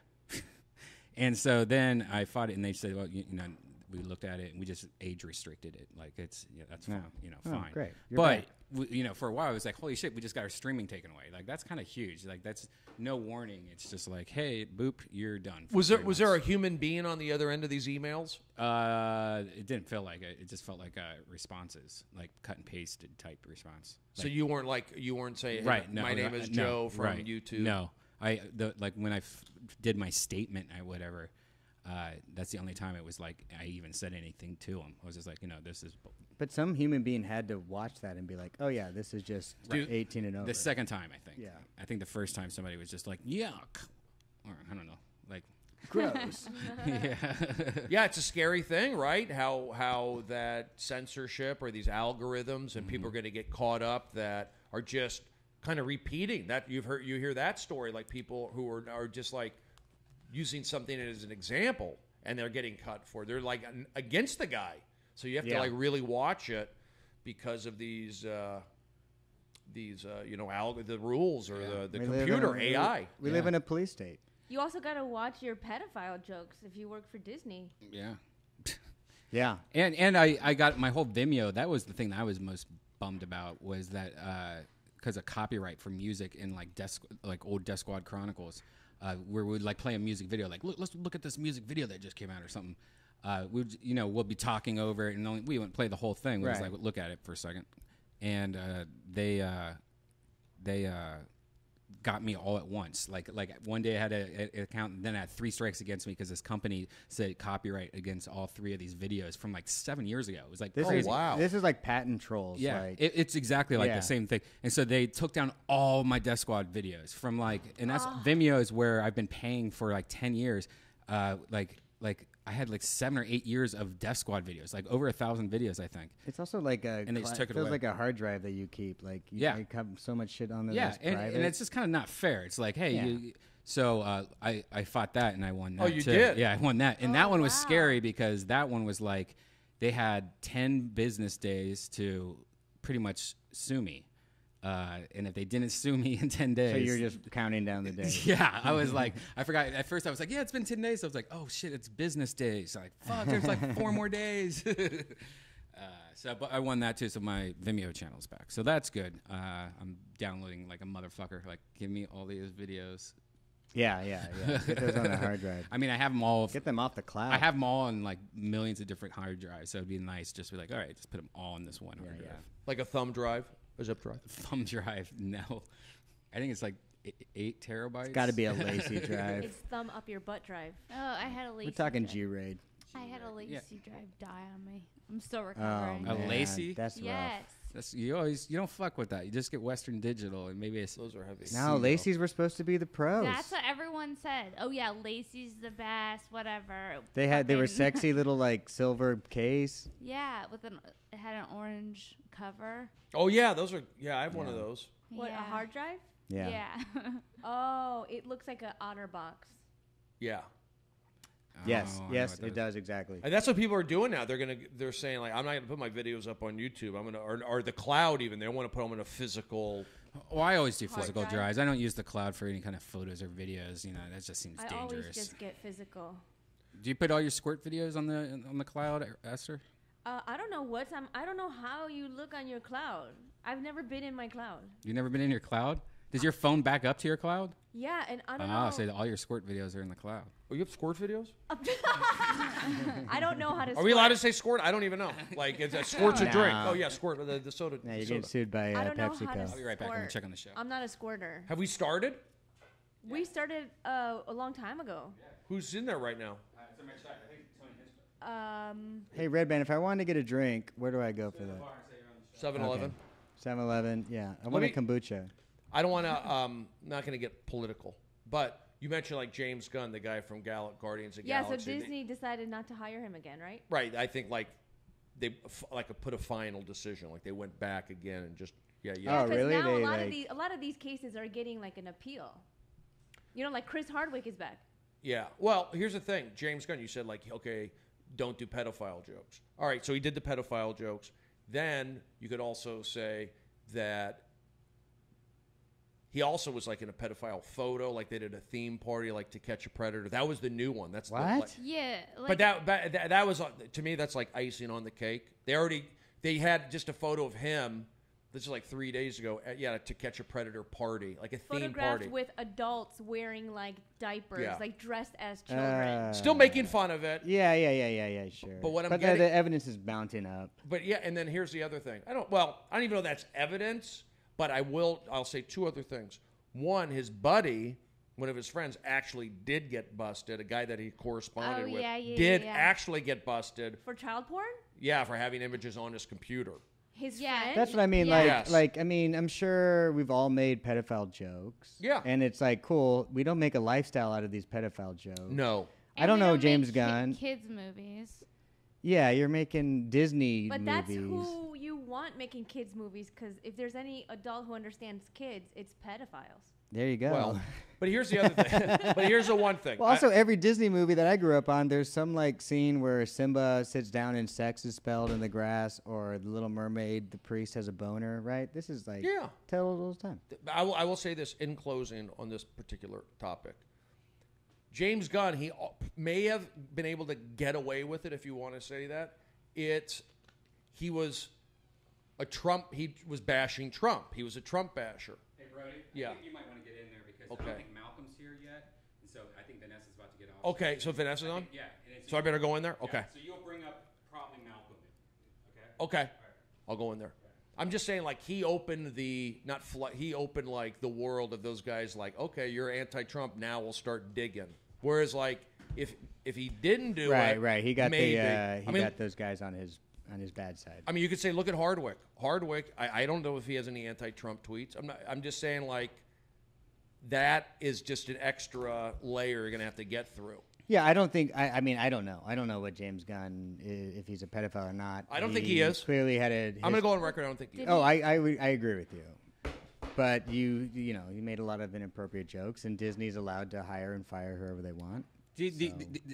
And so then I fought it, and they said, well, you know, we looked at it, and we just age restricted it. Like, it's, that's fine, you know, fine. Great. But, you know, for a while, it was like, holy shit, we just got our streaming taken away. Like, that's kind of huge. Like, that's no warning. It's just like, hey, boop, you're done. Was there a human being on the other end of these emails? It didn't feel like it. It just felt like responses, like cut and pasted type response. So you weren't saying, hey, right? No, my name is Joe from YouTube. No, like when I did my statement, whatever. That's the only time it was like I even said anything to him. I was just like, you know, this is. But some human being had to watch that and be like, oh yeah, this is just 18 and over. The second time, I think. Yeah. I think the first time somebody was just like, yuck, or I don't know, like. Gross. Yeah. Yeah, it's a scary thing, right? How that censorship or these algorithms and people are going to get caught up that are just kind of repeating that. You hear that story, like people who are just like using something as an example and they're getting cut for. They're like against the guy. So you have to like really watch it because of these you know, the rules or the computer AI. We live in a police state. You also got to watch your pedophile jokes if you work for Disney. Yeah. Yeah. And I got my whole Vimeo. That was the thing that I was most bummed about, was that because of copyright for music in like old Deathsquad Chronicles, where we'd like play a music video, like let's look at this music video that just came out or something. We'll be talking over it, and we wouldn't play the whole thing. We just like look at it for a second, and they got me all at once. Like one day I had an account, and then I had 3 strikes against me because this company said copyright against all 3 of these videos from like 7 years ago. It was like crazy. Oh, wow. This is like patent trolls. Yeah, like, it's exactly like the same thing. And so they took down all my Deathsquad videos from like, and that's Vimeo is where I've been paying for like 10 years. Like I had like 7 or 8 years of Deathsquad videos, like over 1,000 videos, I think. It's also like and they just took it feels away. like a hard drive that you keep. Like you have so much shit on there. Yeah, and it's just kind of not fair. It's like, hey, so I fought that and I won that. Oh, you too. did? Yeah, I won that, and that one was scary because that one was like they had 10 business days to pretty much sue me. And if they didn't sue me in 10 days... So you're just counting down the days. Yeah, I was like... I forgot. At first, I was like, yeah, it's been 10 days. So I was like, oh, shit, it's business days. Like, fuck, there's like 4 more days. But I won that, too, so my Vimeo channel's back. So that's good. I'm downloading like a motherfucker. Like, give me all these videos. Yeah. Get those on the hard drive. I mean, I have them all... Get them off the cloud. I have them all on like millions of different hard drives, so it'd be nice just to be like, all right, just put them all on this one hard drive. Like a thumb drive? A zip drive? Thumb drive, no. I think it's like 8 terabytes. It's got to be a lacy drive. It's thumb up your butt drive. Oh, I had a lacy. We're talking drive. G-Raid. I had a lacy drive die on me. I'm still recovering. A lacy? That's yes. rough. You don't fuck with that. You just get Western Digital, and maybe those are heavy. No, lacies were supposed to be the pros. That's what everyone said. Oh yeah, lacy's the best. Whatever. They were sexy little like silver case. Yeah, it had an orange cover. Oh yeah, those are. Yeah, I have one of those. What, a hard drive? Yeah. Oh, it looks like an OtterBox. Yeah. Yes, it does exactly. And that's what people are doing now. They're saying like, I'm not gonna put my videos up on YouTube. I'm gonna or the cloud even. They want to put them in a physical. Well, I always do physical drives. I don't use the cloud for any kind of photos or videos. You know, that just seems dangerous. I always just get physical. Do you put all your squirt videos on the cloud, Esther? I don't know I don't know how you look on your cloud. I've never been in my cloud. You've never been in your cloud? Does your phone back up to your cloud? Yeah, and I don't know. So all your squirt videos are in the cloud. Oh, you have squirt videos? I don't know how to. Are we allowed to say squirt? I don't even know. Like, it's a squirt's a drink. Oh yeah, squirt. The soda. Yeah, you're getting sued by PepsiCo. I'll be right back. I'm gonna check on the show. I'm not a squirter. Have we started? We started a long time ago. Yeah. Who's in there right now? It's on my side. I think Tony has. Hey, Red Band, if I wanted to get a drink, where do I go for that? 7-Eleven. 7-Eleven. Yeah, I want a kombucha. I don't want to. Not going to get political, but you mentioned like James Gunn, the guy from Guardians of the Galaxy. Yeah, so Disney decided not to hire him again, right? Right. I think like they put a final decision, like they went back again and just Yeah, oh, really? Now a lot of these cases are getting like an appeal. You know, like Chris Hardwick is back. Yeah. Well, here's the thing, James Gunn. You said like, okay, don't do pedophile jokes. All right, so he did the pedophile jokes. Then you could also say that he also was like in a pedophile photo, like they did a theme party, like To Catch a Predator. That was the new one. That's what? Yeah, like, but that was to me. That's like icing on the cake. They had just a photo of him. This is like 3 days ago. To Catch a Predator party, like a theme party with adults wearing like diapers, like dressed as children. Still making fun of it. Yeah, sure. But what I'm getting, the evidence is mounting up. But yeah, and then here's the other thing. I don't even know if that's evidence, but I'll say two other things. One, his buddy, one of his friends, actually did get busted. A guy that he corresponded with did actually get busted for child porn. Yeah, for having images on his computer. His friend? That's what I mean. Like, I mean, I'm sure we've all made pedophile jokes. Yeah. And it's like, cool. We don't make a lifestyle out of these pedophile jokes. No. I don't know, James Gunn. Kids movies. Yeah, you're making Disney but movies. But that's who you want making kids movies, because if there's any adult who understands kids, it's pedophiles. There you go. Well, but here's the other thing. But here's the one thing. Well, also, every Disney movie that I grew up on, there's some like scene where Simba sits down and sex is spelled in the grass, or The Little Mermaid, the priest has a boner, right? This is like tell all the time. I will say this in closing on this particular topic. James Gunn, he may have been able to get away with it, if you want to say that. He was bashing Trump. He was a Trump basher. Hey, Brody. Yeah. I think you might want to get in there because I don't think Malcolm's here yet, and so I think Vanessa's about to get off. Okay, so Vanessa's on? Yeah. So I better go in there? Yeah, okay. So you'll bring up probably Malcolm. Okay. Right. I'll go in there. I'm just saying, like, he opened like the world of those guys. Like, okay, you're anti-Trump. Now we'll start digging. Whereas, like, if he didn't do it, right, he got maybe, got those guys on his bad side. I mean, you could say, look at Hardwick. Hardwick, I don't know if he has any anti-Trump tweets. I'm just saying, like, that is just an extra layer you're gonna have to get through. Yeah, I don't think. I mean, I don't know. I don't know what James Gunn is, if he's a pedophile or not. I don't think he is. Clearly had a. I'm gonna go on record. I don't think he is. Oh, I agree with you. But you made a lot of inappropriate jokes, and Disney's allowed to hire and fire whoever they want.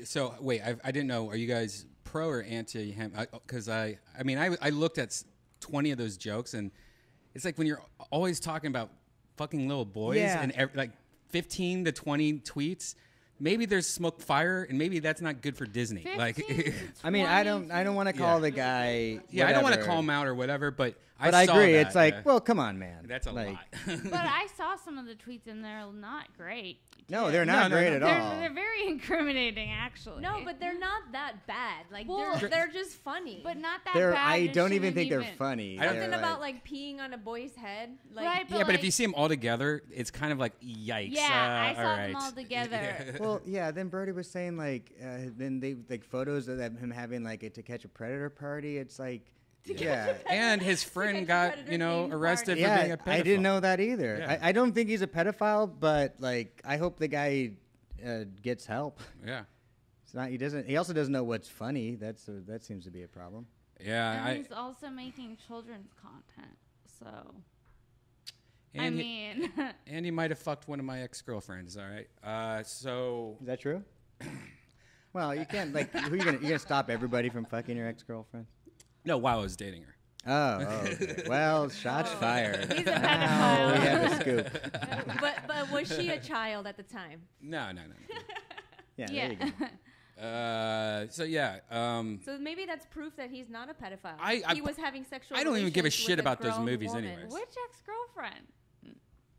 So wait, I didn't know. Are you guys pro or anti him? Because I looked at 20 of those jokes, and it's like when you're always talking about fucking little boys and like 15 to 20 tweets. Maybe there's smoke fire, and maybe that's not good for Disney. Like, I mean, I don't want to call the guy. Yeah, I don't want to call him out or whatever, but I agree. That, it's like, well, come on, man. That's a lot. But I saw some of the tweets, and they're not great. No, they're not great at all. They're very incriminating, actually. No, but they're not that bad. Like, they're just funny. But not that bad. I don't even think they're funny. Something about like peeing on a boy's head. Like, right, but if you see them all together, it's kind of like, yikes. Yeah, I saw them all together. Well, yeah. Then Birdie was saying like, then they like photos of him having like a To Catch a Predator party. It's like. Yeah, and his friend got arrested for being a pedophile. I didn't know that either. Yeah. I don't think he's a pedophile, but like I hope the guy gets help. Yeah, it's not. He doesn't. He also doesn't know what's funny. That seems to be a problem. Yeah, and he's also making children's content. So, and and he might have fucked one of my ex-girlfriends. All right, so is that true? Well, you can't like. Who you gonna stop everybody from fucking your ex-girlfriend? No, while I was dating her. Oh, okay. Well, shots fired. He's a pedophile. We have a scoop. But was she a child at the time? No. Yeah, there you go. So maybe that's proof that he's not a pedophile. He was having sexual. I don't even give a shit about those movies, anyways. Which ex-girlfriend?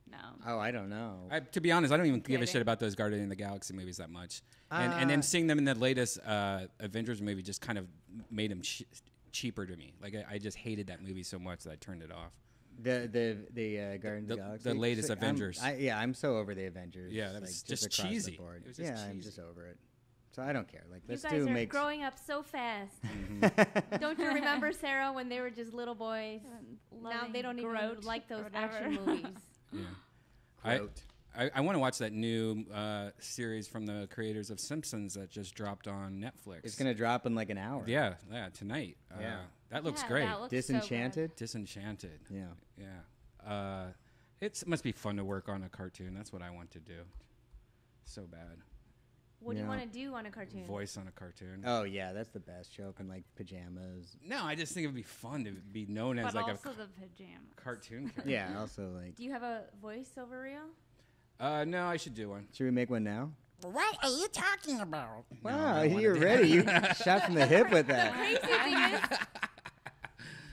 No. Oh, I don't know. To be honest, I don't even give a shit about those Guardians of the Galaxy movies that much. And then seeing them in the latest Avengers movie just kind of made them cheaper to me. Like I just hated that movie so much that I turned it off. The Guardians of the Galaxy, the latest Avengers. I'm so over the Avengers. Yeah, that was just cheesy. I'm just over it. So I don't care. Like, You let's guys do are make. growing up so fast. Don't you remember, Sarah, when they were just little boys? Now they don't even like those action movies. Yeah. I want to watch that new series from the creators of Simpsons that just dropped on Netflix. It's gonna drop in like an hour. Yeah, tonight. Yeah. That looks great. That looks Disenchanted. Disenchanted. Yeah. It must be fun to work on a cartoon. That's what I want to do. So bad. What do you want to do on a cartoon? Voice on a cartoon. Oh yeah, that's the best. Show up in like pajamas. No, I just think it'd be fun to be known as But like also the pajamas. cartoon character. Yeah. Also like. Do you have a voiceover reel? No, I should do one. Should we make one now? What are you talking about? Wow, you're ready. You shot from the hip with The that. crazy thing is,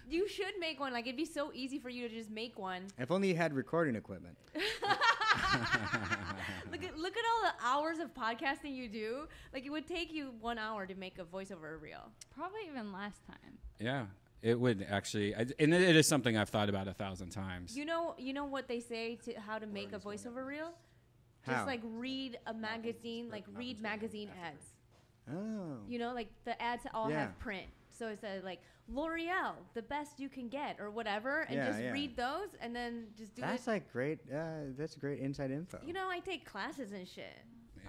you should make one. Like, it'd be so easy for you to just make one. If only you had recording equipment. Look at all the hours of podcasting you do. Like, it would take you 1 hour to make a voiceover reel. Probably even less time. Yeah, it would actually, and it is something I've thought about 1,000 times. You know what they say to how to make a voiceover reel? Just How? like read a magazine, like read magazine ads. Oh. You know, like the ads all Yeah. have print. So it says like L'Oreal, the best you can get, or whatever, and Yeah, just yeah. read those, and then just do That's it. like great. That's great inside info. You know, I take classes and shit.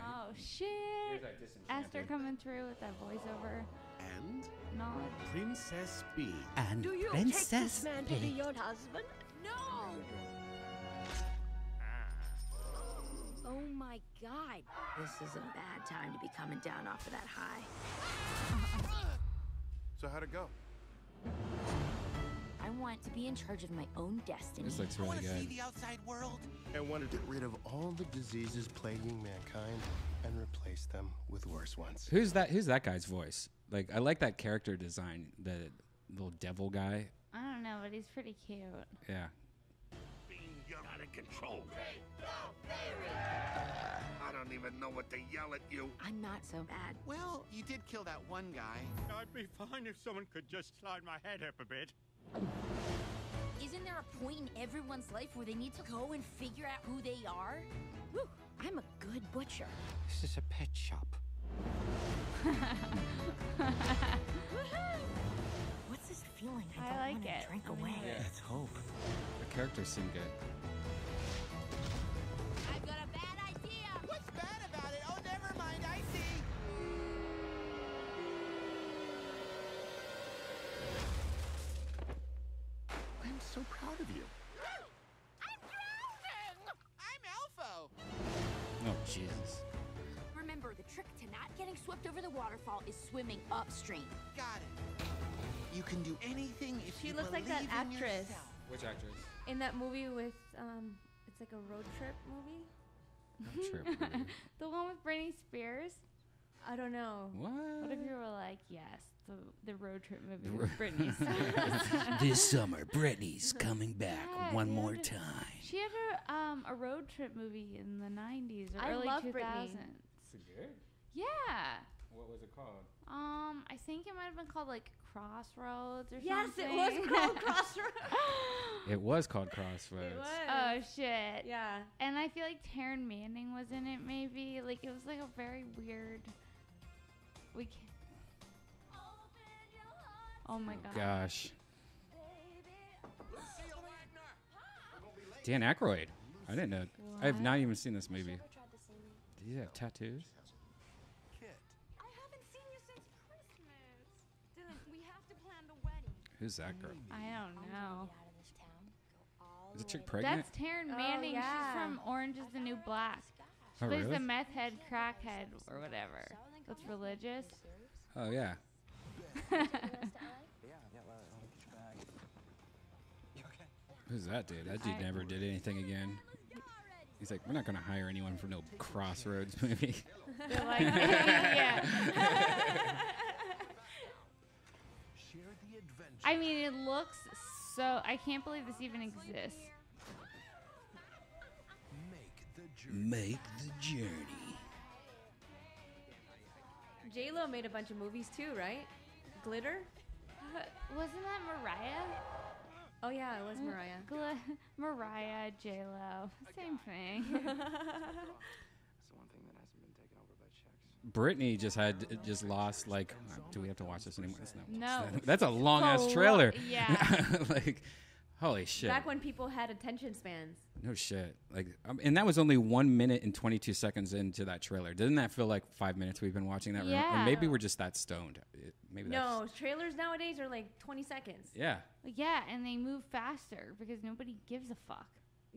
Oh shit! Esther coming through with that voiceover. And knowledge. Princess B. And Do you Princess take this man to be B. your husband? No! Oh my God. This is a bad time to be coming down off of that high. So how'd it go? I want to be in charge of my own destiny. This looks really good. The outside world. I want to get rid of all the diseases plaguing mankind and replace them with worse ones. Who's that guy's voice? Like, I like that character design, the little devil guy. I don't know, but he's pretty cute. Yeah. You're out of control. I don't even know what to yell at you. I'm not so bad. Well, you did kill that one guy. I'd be fine if someone could just slide my head up a bit. Isn't there a point in everyone's life where they need to go and figure out who they are? Whew, I'm a good butcher. This is a pet shop. What's this feeling I I don't like want it. to drink away? Let's hope. The characters seem good. I've got a bad idea. What's bad about it? Oh, never mind. I see. I'm so proud of you. I'm drowning. I'm Elfo. Oh, Jesus. Remember, the trick to not getting swept over the waterfall is swimming upstream. Got it. You can do anything if She you looks like that believe in actress yourself. Which actress? in that movie with it's like a road trip movie. The one with Britney Spears. I don't know. What if you were like, yes, the road trip movie with Britney Spears? This summer, Britney's coming back Yeah, one dude. more time. She had a road trip movie in the 90s or I early love 2000s. Britney. Is it good? Yeah. What was it called? I think it might have been called like Crossroads or Yes, something. it was called Crossroads. It was called Crossroads. It was. Oh shit. Yeah. And I feel like Taryn Manning was in it maybe. Like it was like a very weird we can't. Oh my god. Gosh. Dan Aykroyd. I didn't know. I have not even seen this movie. Do you have tattoos? I haven't seen you since Christmas. Dylan, we have to plan the wedding. Who's that girl? I don't know. Is the chick pregnant? That's Taryn Oh, Manning. yeah. She's from Orange is the New Black. She Oh, plays really? the meth head, crackhead, or whatever. That's religious. Oh, yeah. Who's that dude? That dude never did anything again. He's like, we're not going to hire anyone for no Crossroads movie. They're like, yeah. I mean, it looks so. I can't believe this even exists. Make the journey. J-Lo made a bunch of movies too, right? Glitter? Wasn't that Mariah? Oh yeah, it was Mariah. Mariah, J-Lo, same thing. That's the one thing that hasn't been taken over by chicks. Brittany just lost like. Do we have to watch this anymore? No. That's a long ass trailer. Yeah. Like, holy shit. Back when people had attention spans. No shit. Like, and that was only 1 minute and 22 seconds into that trailer. Doesn't that feel like 5 minutes we've been watching that? Yeah. Or maybe we're just that stoned. Maybe no, trailers nowadays are like 20 seconds. Yeah. Yeah, and they move faster because nobody gives a fuck.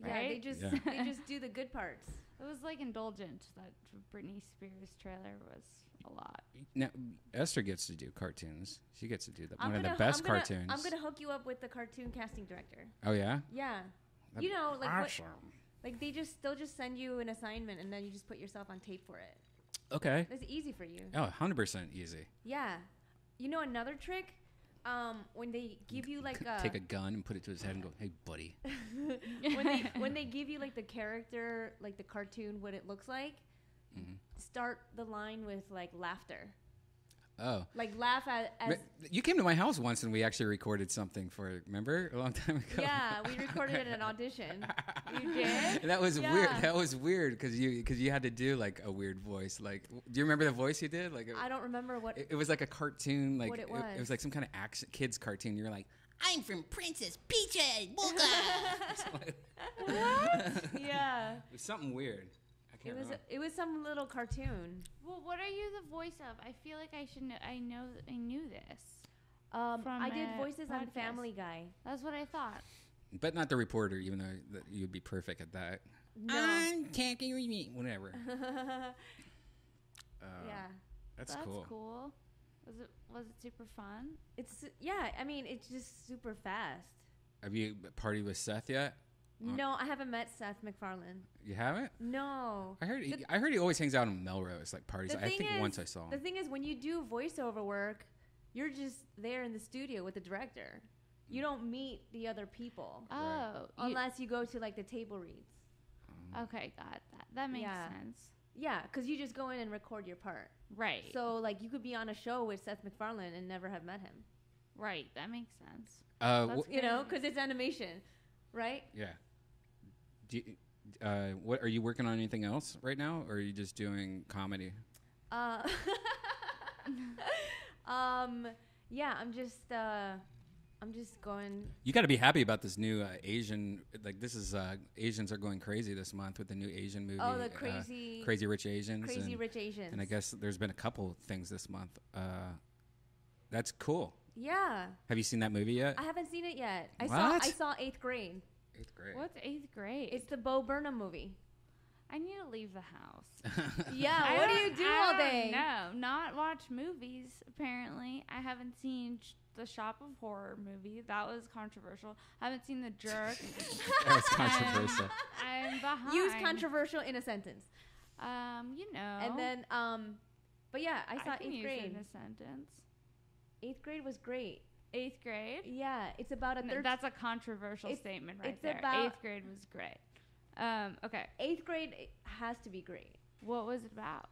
Yeah, Right? they just do the good parts. It was like indulgent. That Britney Spears trailer was a lot. Now, Esther gets to do cartoons. She gets to do one of the best cartoons. I'm gonna hook you up with the cartoon casting director. Oh yeah. Yeah. That'd You know, like awesome. like they'll just send you an assignment and then you just put yourself on tape for it. Okay. It's easy for you. Oh, 100% easy. Yeah. You know another trick? When they give you like Take a gun and put it to his head and go, "Hey, buddy." when they give you like the character, like the cartoon, what it looks like, start the line with like laughter. Oh. Like laugh as you came to my house once and we actually recorded something for it. Remember, a long time ago. Yeah, we recorded it at an audition. You did? That was weird. That was weird because you had to do like a weird voice. Like, do you remember the voice you did? Like, I don't remember what it was like a cartoon. Like what it it was like some kind of action kids cartoon. You were like, I'm from Princess Peach Mocha. What? Yeah. It was something weird. It was some little cartoon. Well, what are you the voice of? I feel like I should know. I knew this. I did a voices on podcast. Family Guy. That's what I thought. But not the reporter, even though you'd be perfect at that. No. I'm taking me. Whatever. Yeah. That's cool. That's cool. Was it super fun? I mean, it's just super fast. Have you partied with Seth yet? No, I haven't met Seth MacFarlane. You haven't? No. I heard he always hangs out in Melrose, like parties. I think once I saw him. The thing is, when you do voiceover work, you're just there in the studio with the director. You don't meet the other people. Oh. Unless you go to like the table reads. Okay, got that. That makes sense. Yeah, because you just go in and record your part. Right. So like you could be on a show with Seth MacFarlane and never have met him. Right. That makes sense. You know, because it's animation, right? Yeah. What are you working on anything else right now, or are you just doing comedy? Yeah, I'm just going. You got to be happy about this new Asian. Like this is Asians are going crazy this month with the new Asian movie. Oh, the Crazy Rich Asians. Crazy Rich Asians. And I guess there's been a couple things this month. That's cool. Yeah. Have you seen that movie yet? I haven't seen it yet. I saw 8th grade. 8th grade. What's 8th grade? It's the Bo Burnham movie. I need to leave the house. Yeah, what do you do all day? No, not watch movies, apparently. I haven't seen the Shop of Horror movie. That was controversial. I haven't seen The Jerk. That was controversial. I'm behind. Use controversial in a sentence. You know. And then, but yeah, I saw 8th grade. In a sentence. 8th grade was great. 8th grade? Yeah, it's about a That's a controversial statement right it's there. about 8th grade was great. Okay. 8th grade has to be great. What was it about?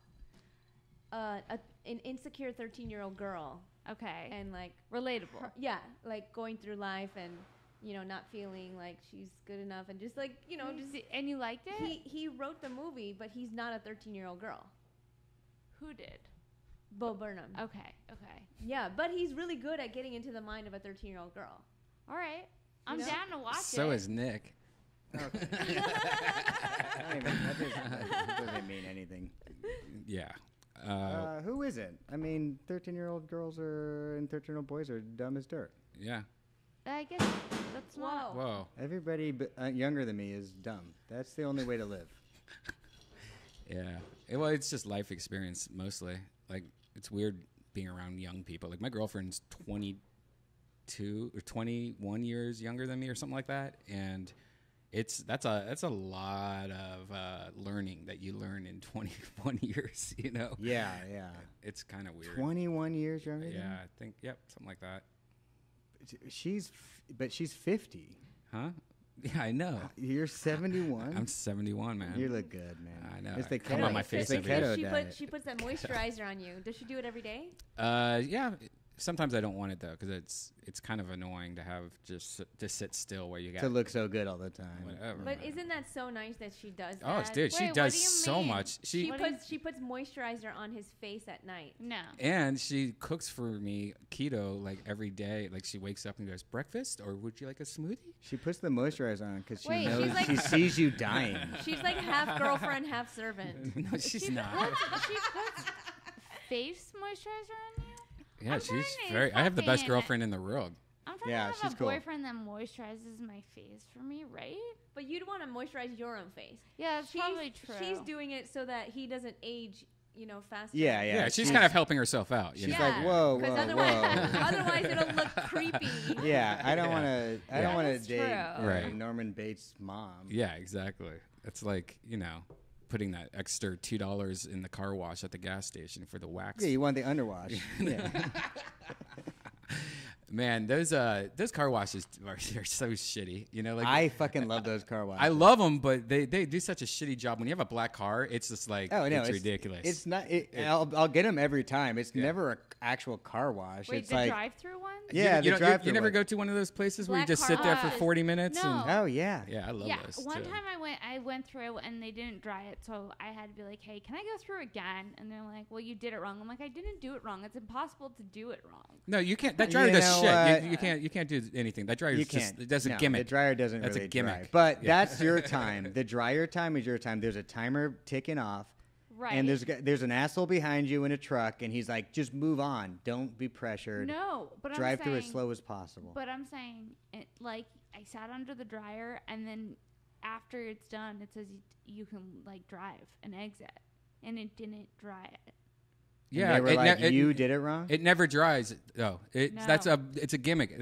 An insecure 13-year-old girl. Okay. And like relatable. Like going through life and not feeling like she's good enough and just like just. And you liked it? He wrote the movie, but he's not a 13-year-old girl. Who did? Bo Burnham. Okay. Yeah, but he's really good at getting into the mind of a 13-year-old girl. All right. I'm down to watch it. So is Nick. Okay. that doesn't mean anything. Yeah. Who is it? I mean, 13-year-old girls and 13-year-old boys are dumb as dirt. Yeah. I guess that's not. Whoa. Everybody younger than me is dumb. That's the only way to live. Yeah. Well, it's just life experience mostly. Like, it's weird being around young people. Like, my girlfriend's 22 or 21 years younger than me or something like that. And that's a lot of learning that you learn in 21 years, Yeah. It's kind of weird. 21 years younger than you? I think, something like that. She's 50. Huh? Yeah, I know. You're 71? I'm 71, man. You look good, man. I know. It's the come on my face every day. She puts that moisturizer on you. Does she do it every day? Yeah. Sometimes I don't want it though, because it's kind of annoying to have just to sit still where you got to look so good all the time. Whatever. But isn't that so nice that she does Oh, that? dude, she does so much. She puts moisturizer on his face at night. No. And she cooks for me keto like every day. Like she wakes up and goes, breakfast, or would you like a smoothie? She puts the moisturizer on because she Wait, knows she's she sees you dying. She's like half girlfriend, half servant. No, she's not. She puts face moisturizer on you? Yeah, she's very. I have the best girlfriend in the world. I'm trying to have a boyfriend that moisturizes my face for me, right? But you'd want to moisturize your own face. Yeah, that's probably true. She's doing it so that he doesn't age, faster. Yeah. She's kind of helping herself out. She's like, whoa. Otherwise, it'll look creepy. Yeah, I don't want to. I don't want to date Right. Norman Bates' mom. Yeah, exactly. It's like putting that extra $2 in the car wash at the gas station for the wax. Yeah, you want the underwash. Yeah. Man, those car washes are so shitty. I fucking love those car washes. I love them, but they do such a shitty job. When you have a black car, it's just like it's ridiculous. It's not. I'll get them every time. It's never an actual car wash. Wait, it's the like drive-through one? Yeah, you drive-through. You never go to one of those places where you just sit there for 40 minutes. No. And, oh yeah. Yeah, I love those. One too. time I went through and they didn't dry it, so I had to be like, hey, can I go through again? And they're like, well, you did it wrong. I'm like, I didn't do it wrong. It's impossible to do it wrong. No, you can't. That dryer does shit. You can't do anything. That dryer does a gimmick. The dryer doesn't That's really a gimmick. dry. But that's your time. The dryer time is your time. There's a timer ticking off. Right. And there's an asshole behind you in a truck, and he's like, just move on. Don't be pressured. No, but drive through as slow as possible. But I'm saying, I sat under the dryer, and then after it's done, it says you can drive and exit, and it didn't dry it. Yeah, you did it wrong. It never dries. No, it's a gimmick.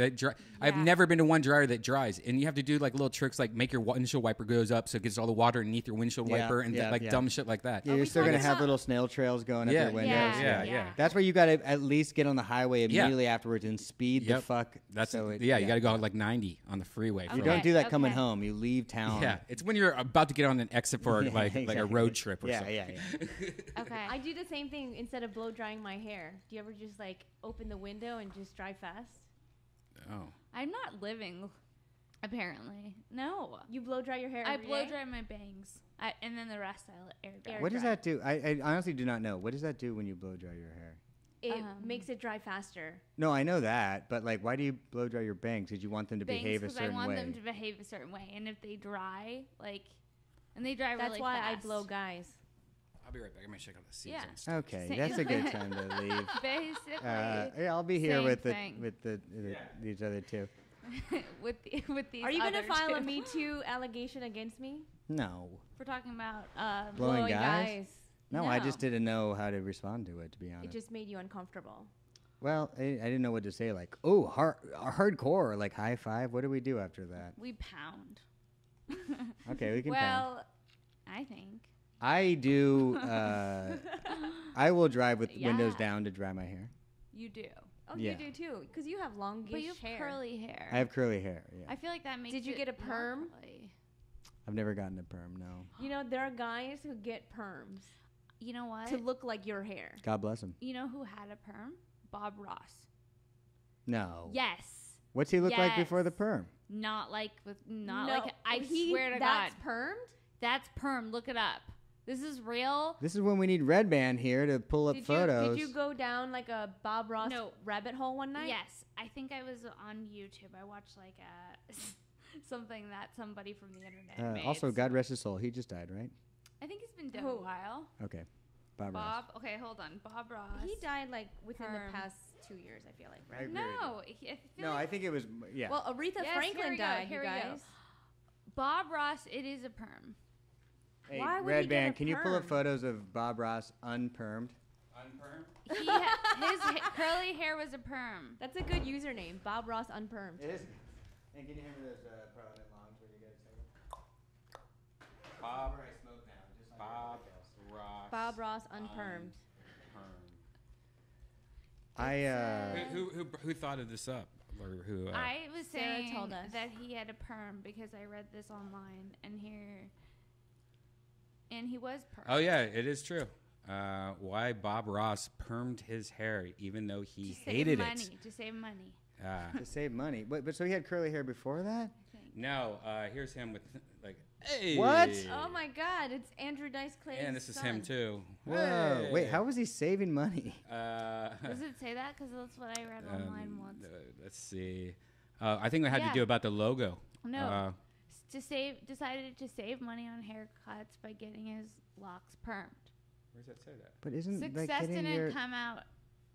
I've never been to one dryer that dries, and you have to do little tricks like make your windshield wiper goes up so it gets all the water underneath your windshield wiper and dumb shit like that. Yeah, you're still gonna have little snail trails going up your windows. Yeah. That's where you got to at least get on the highway immediately afterwards and speed the fuck. You got to go 90 on the way. You don't do that coming home. You leave town. Yeah, it's when you're about to get on an exit for like a road trip or something. Yeah. Okay, I do the same thing instead of blow drying my hair. Do you ever just open the window and just dry fast? Oh. I'm not living, apparently. No. You blow dry your hair I every blow day? dry my bangs. And then the rest I let air dry. What does that do? I honestly do not know. What does that do when you blow dry your hair? It makes it dry faster. No, I know that, but why do you blow dry your bangs? Did you want them to behave a certain way? Because I want them to behave a certain way. And if they dry, and they dry really fast. That's why I blow guys. I'll be right back. I'm gonna check out the season. Yeah. Okay, that's a good time to leave. Basically. I'll be here with these other two. with these. Are you gonna other file two. a Me Too allegation against me? No. For talking about blowing guys? No, I just didn't know how to respond to it. To be honest, it just made you uncomfortable. Well, I didn't know what to say. Hardcore, high five. What do we do after that? We pound. Okay, we can pound. Well, I think. I do. I will drive with windows down to dry my hair. You do. Oh, you do too, because you have longish but you have hair. curly hair. I have curly hair. Yeah. I feel like that makes. Did you get a perm? I've never gotten a perm. No. There are guys who get perms. You know what? To look like your hair. God bless him. You know who had a perm? Bob Ross. No. Yes. What's he look like before the perm? Not like. I swear to God. That's permed. That's perm. Look it up. This is real. This is when we need Red Band here to pull up photos. Did you go down a Bob Ross rabbit hole one night? Yes. I think I was on YouTube. I watched something that somebody from the internet made. Also, God rest his soul. He just died, right? I think he's been dead a while. Okay. Bob Ross. Okay, hold on. Bob Ross. He died within the past 2 years, I feel like, right? I think it was, yeah. Well, Aretha Franklin died, you guys. Bob Ross, it is a perm. Hey, Red Band, can you pull up photos of Bob Ross unpermed? Unpermed? His curly hair was a perm. That's a good username, Bob Ross unpermed. It is. And can you hand me those Provident Longs when you get a second? Bob Ross. Bob Ross unpermed. Who thought of this up? Or who? I was Sarah saying told us that he had a perm because I read this online and he was perm. Oh yeah, it is true. Why Bob Ross permed his hair even though he To save hated money. it. To save money. To save money. But so he had curly hair before that? No, here's him with like, hey. What? Oh my God! It's Andrew Dice Clay's And this is son. him too. Whoa. Hey. Wait, how was he saving money? Does it say that? Because that's what I read online once. Let's see. I think it had to do about the logo. No. Decided to save money on haircuts by getting his locks permed. Where does that say that? But isn't Success like getting didn't your... come out.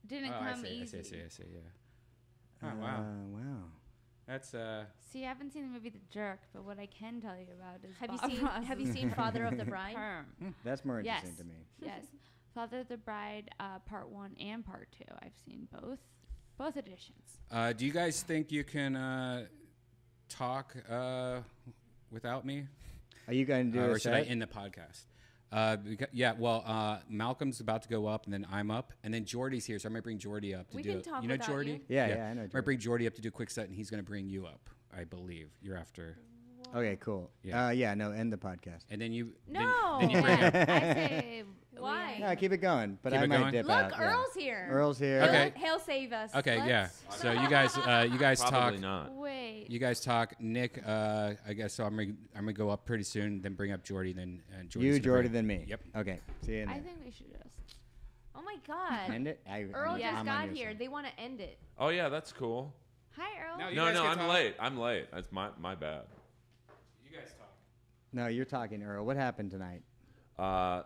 Didn't come easy. I see, yeah. Oh, wow. Wow. That's See, I haven't seen the movie The Jerk, but what I can tell you about is Have you seen Father of the Bride? That's more Yes. interesting to me. Yes. Father of the Bride, Part 1 and Part 2. I've seen both editions. do you guys think you can talk without me? Are you going to do or a should I set? end the podcast? Malcolm's about to go up, and then I'm up, and then Jordy's here, so I'm going to bring Jordy up to We do can it. talk You know without Jordy? you. Yeah, I know I'm going to Jordy. bring Jordy up to do a quick set, and he's going to bring you up, I believe. You're after. Okay, cool. Yeah. No, end the podcast. And then you... No. Then you bring up... I say Why? No, keep it going, but Keep I it might going? dip Look, out. yeah. Earl's here. Earl's here. Okay. He'll save us. Okay, yeah. Let's- So you guys Probably talk. not. Wait. You guys talk. Nick, I guess so. I'm gonna go up pretty soon. Then bring up Jordy. Then Jordy's You, gonna Jordy, bring- then me. Yep. Okay. See you in there. I think we should just. Oh my God. End it? Earl I'm just on got your here. side. They want to end it. Oh yeah, that's cool. Hi, Earl. No, you No, guys no, can I'm talk. late. I'm late. That's my bad. You guys talk. No, you're talking, Earl. What happened tonight? A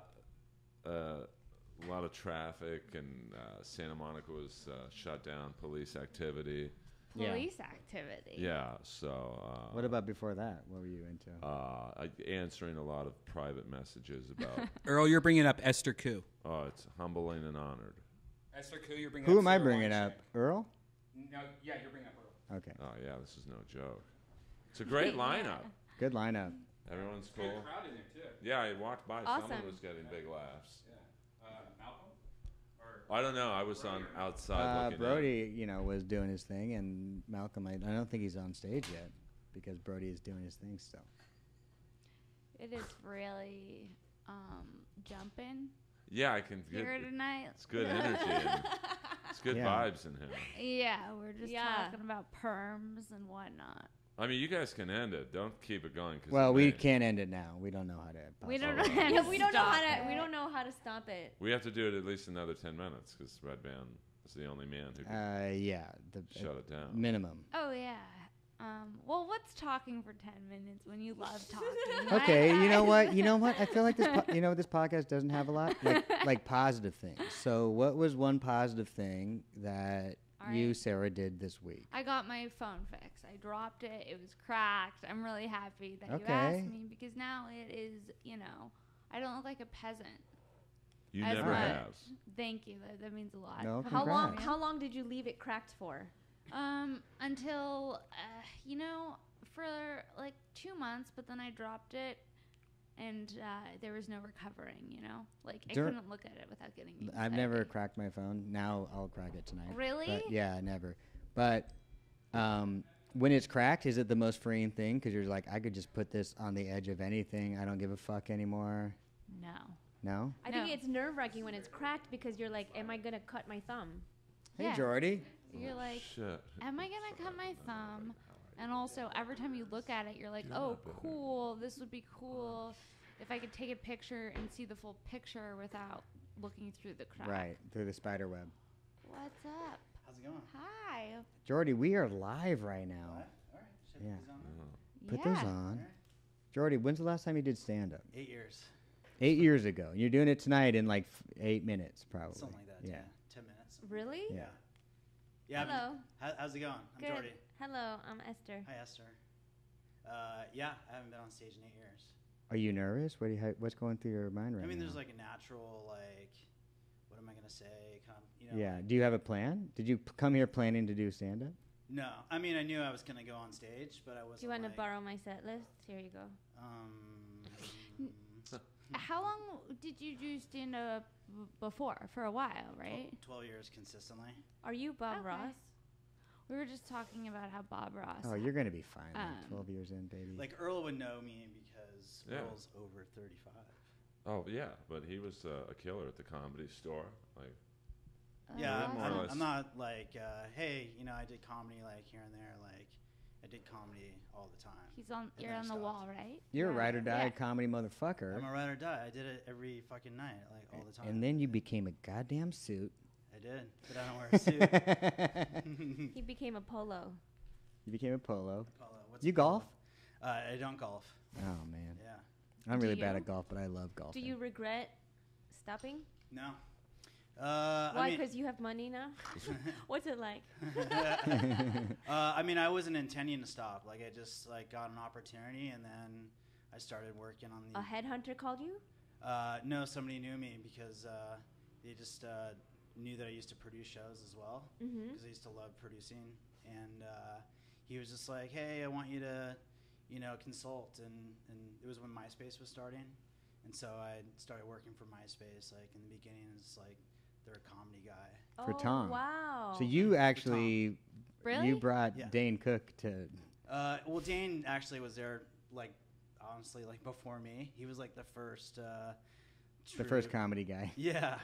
lot of traffic, and Santa Monica was shut down. Police activity. Police activity. Yeah. So. What about before that? What were you into? Answering a lot of private messages about. Earl, you're bringing up Esther Koo. Oh, it's humbling and honored. Esther Koo, you're bringing Who up. am I Sarah bringing Weinstein. up? Earl? No, yeah, you're bringing up Earl. Okay. Oh yeah, this is no joke. It's a great lineup. Good lineup. Everyone's Good cool. crowd in there too. Yeah, I walked by. Awesome. Someone was getting big laughs. Yeah. Malcolm. Or I don't know. I was on outside looking. Brody, was doing his thing, and Malcolm, I don't think he's on stage yet because Brody is doing his thing still. It is really jumping Yeah, I can get. here tonight. It's good energy. And it's good Yeah. vibes in here. Yeah, we're just Yeah. talking about perms and whatnot. I mean, you guys can end it. Don't keep it going. 'Cause Well, it we may- can't end it now. We don't know how to. We don't Oh, know. wow. How Yeah, to we don't know how stop to. it. We don't know how to stop it. We have to do it at least another 10 minutes because Red Band is the only man who can Yeah. shut it down. Minimum. Oh yeah. Well, what's talking for 10 minutes when you love talking? Okay, you know what? I feel like this this podcast doesn't have a lot like positive things. So, what was one positive thing that All you, right. Sarah, did this week? I got my phone fixed. I dropped it. It was cracked. I'm really happy that you Okay. asked me because now it is, I don't look like a peasant. You as never much. have. Thank you. That means a lot. No, How long? congrats. How long did you leave it cracked for? Until, for like 2 months, but then I dropped it and there was no recovering, I Dur- couldn't look at it without getting I've anxiety. never cracked my phone. Now I'll crack it tonight. Really? But yeah, never. But when it's cracked, is it the most freeing thing? Because you're like, I could just put this on the edge of anything. I don't give a fuck anymore. No. No? I think it's nerve-wracking when it's cracked because you're like, am I gonna cut my thumb? Hey, Yeah. Jordy. You're like, Shit. am I going to cut my thumb? And also, every time you look at it, you're like, oh, cool. This would be cool if I could take a picture and see the full picture without looking through the crack. Right, through the spider web. What's up? How's it going? Hi. Jordy, we are live right now. All right. Should I Yeah. put these on? Put those on. Jordy, when's the last time you did stand-up? 8 years. 8 years ago. You're doing it tonight in like 8 minutes, probably. Something like that. Yeah. 10 minutes. Really? Yeah. Yeah. Hello. How's it going? I'm Good. Jordy. Hello, I'm Esther. Hi, Esther. Yeah, I haven't been on stage in 8 years. Are you nervous? What's going through your mind right I mean, now? there's like a natural, what am I going to say? Yeah. Do you have a plan? Did you come here planning to do stand-up? No. I mean, I knew I was going to go on stage, but I wasn't. Do you want to borrow my set list? Here you go. How long did you do stand up before? For a while, right? 12 years consistently. Are you Bob Ross? We were just talking about how Bob Ross. Oh, you're going to be fine. 12 years in, baby. Like, Earl would know me because Yeah. Earl's over 35. Oh yeah, but he was a killer at the Comedy Store. Like, yeah, more I'm not like, hey, you know, I did comedy like here and there. Like, I did comedy all the time. You're on the wall, right? You're a ride or die comedy motherfucker. I'm a ride or die. I did it every fucking night, like all the time. And then you became a goddamn suit. I did, but I don't wear a suit. He became a polo. You became a polo. What's You a polo? golf? I don't golf. Oh man. Yeah. I'm Do really bad you? at golf, but I love golf. Do you regret stopping? No. Why? Because you have money now. What's it like? I mean, I wasn't intending to stop. Like, I just like got an opportunity, and then I started working on the. A headhunter called you? No, somebody knew me because they just knew that I used to produce shows as well. Because I used to love producing, and he was just like, "Hey, I want you to, you know, consult." And it was when MySpace was starting, and so I started working for MySpace. Like in the beginning, it's like they're a comedy guy. For Tom. Wow. So you actually, Really? you brought Yeah. Dane Cook to. Well, Dane actually was there, like, honestly, like before me. He was like the first. The first comedy guy. Yeah,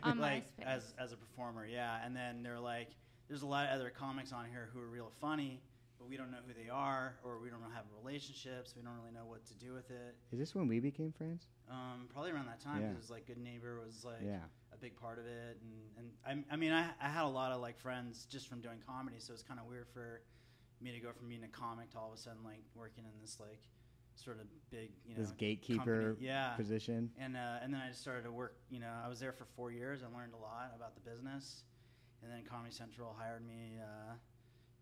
On like MySpace. as a performer, yeah. And then they're like, there's a lot of other comics on here who are real funny, but we don't know who they are, or we don't have relationships. We don't really know what to do with it. Is this when we became friends? Probably around that time, Yeah. because like Good Neighbor was like Yeah. a big part of it, and I mean I had a lot of like friends just from doing comedy, so it's kind of weird for me to go from being a comic to all of a sudden like working in this like sort of big, you know, This gatekeeper company. Yeah. position. And then I just started to work. You know, I was there for 4 years. I learned a lot about the business, and then Comedy Central hired me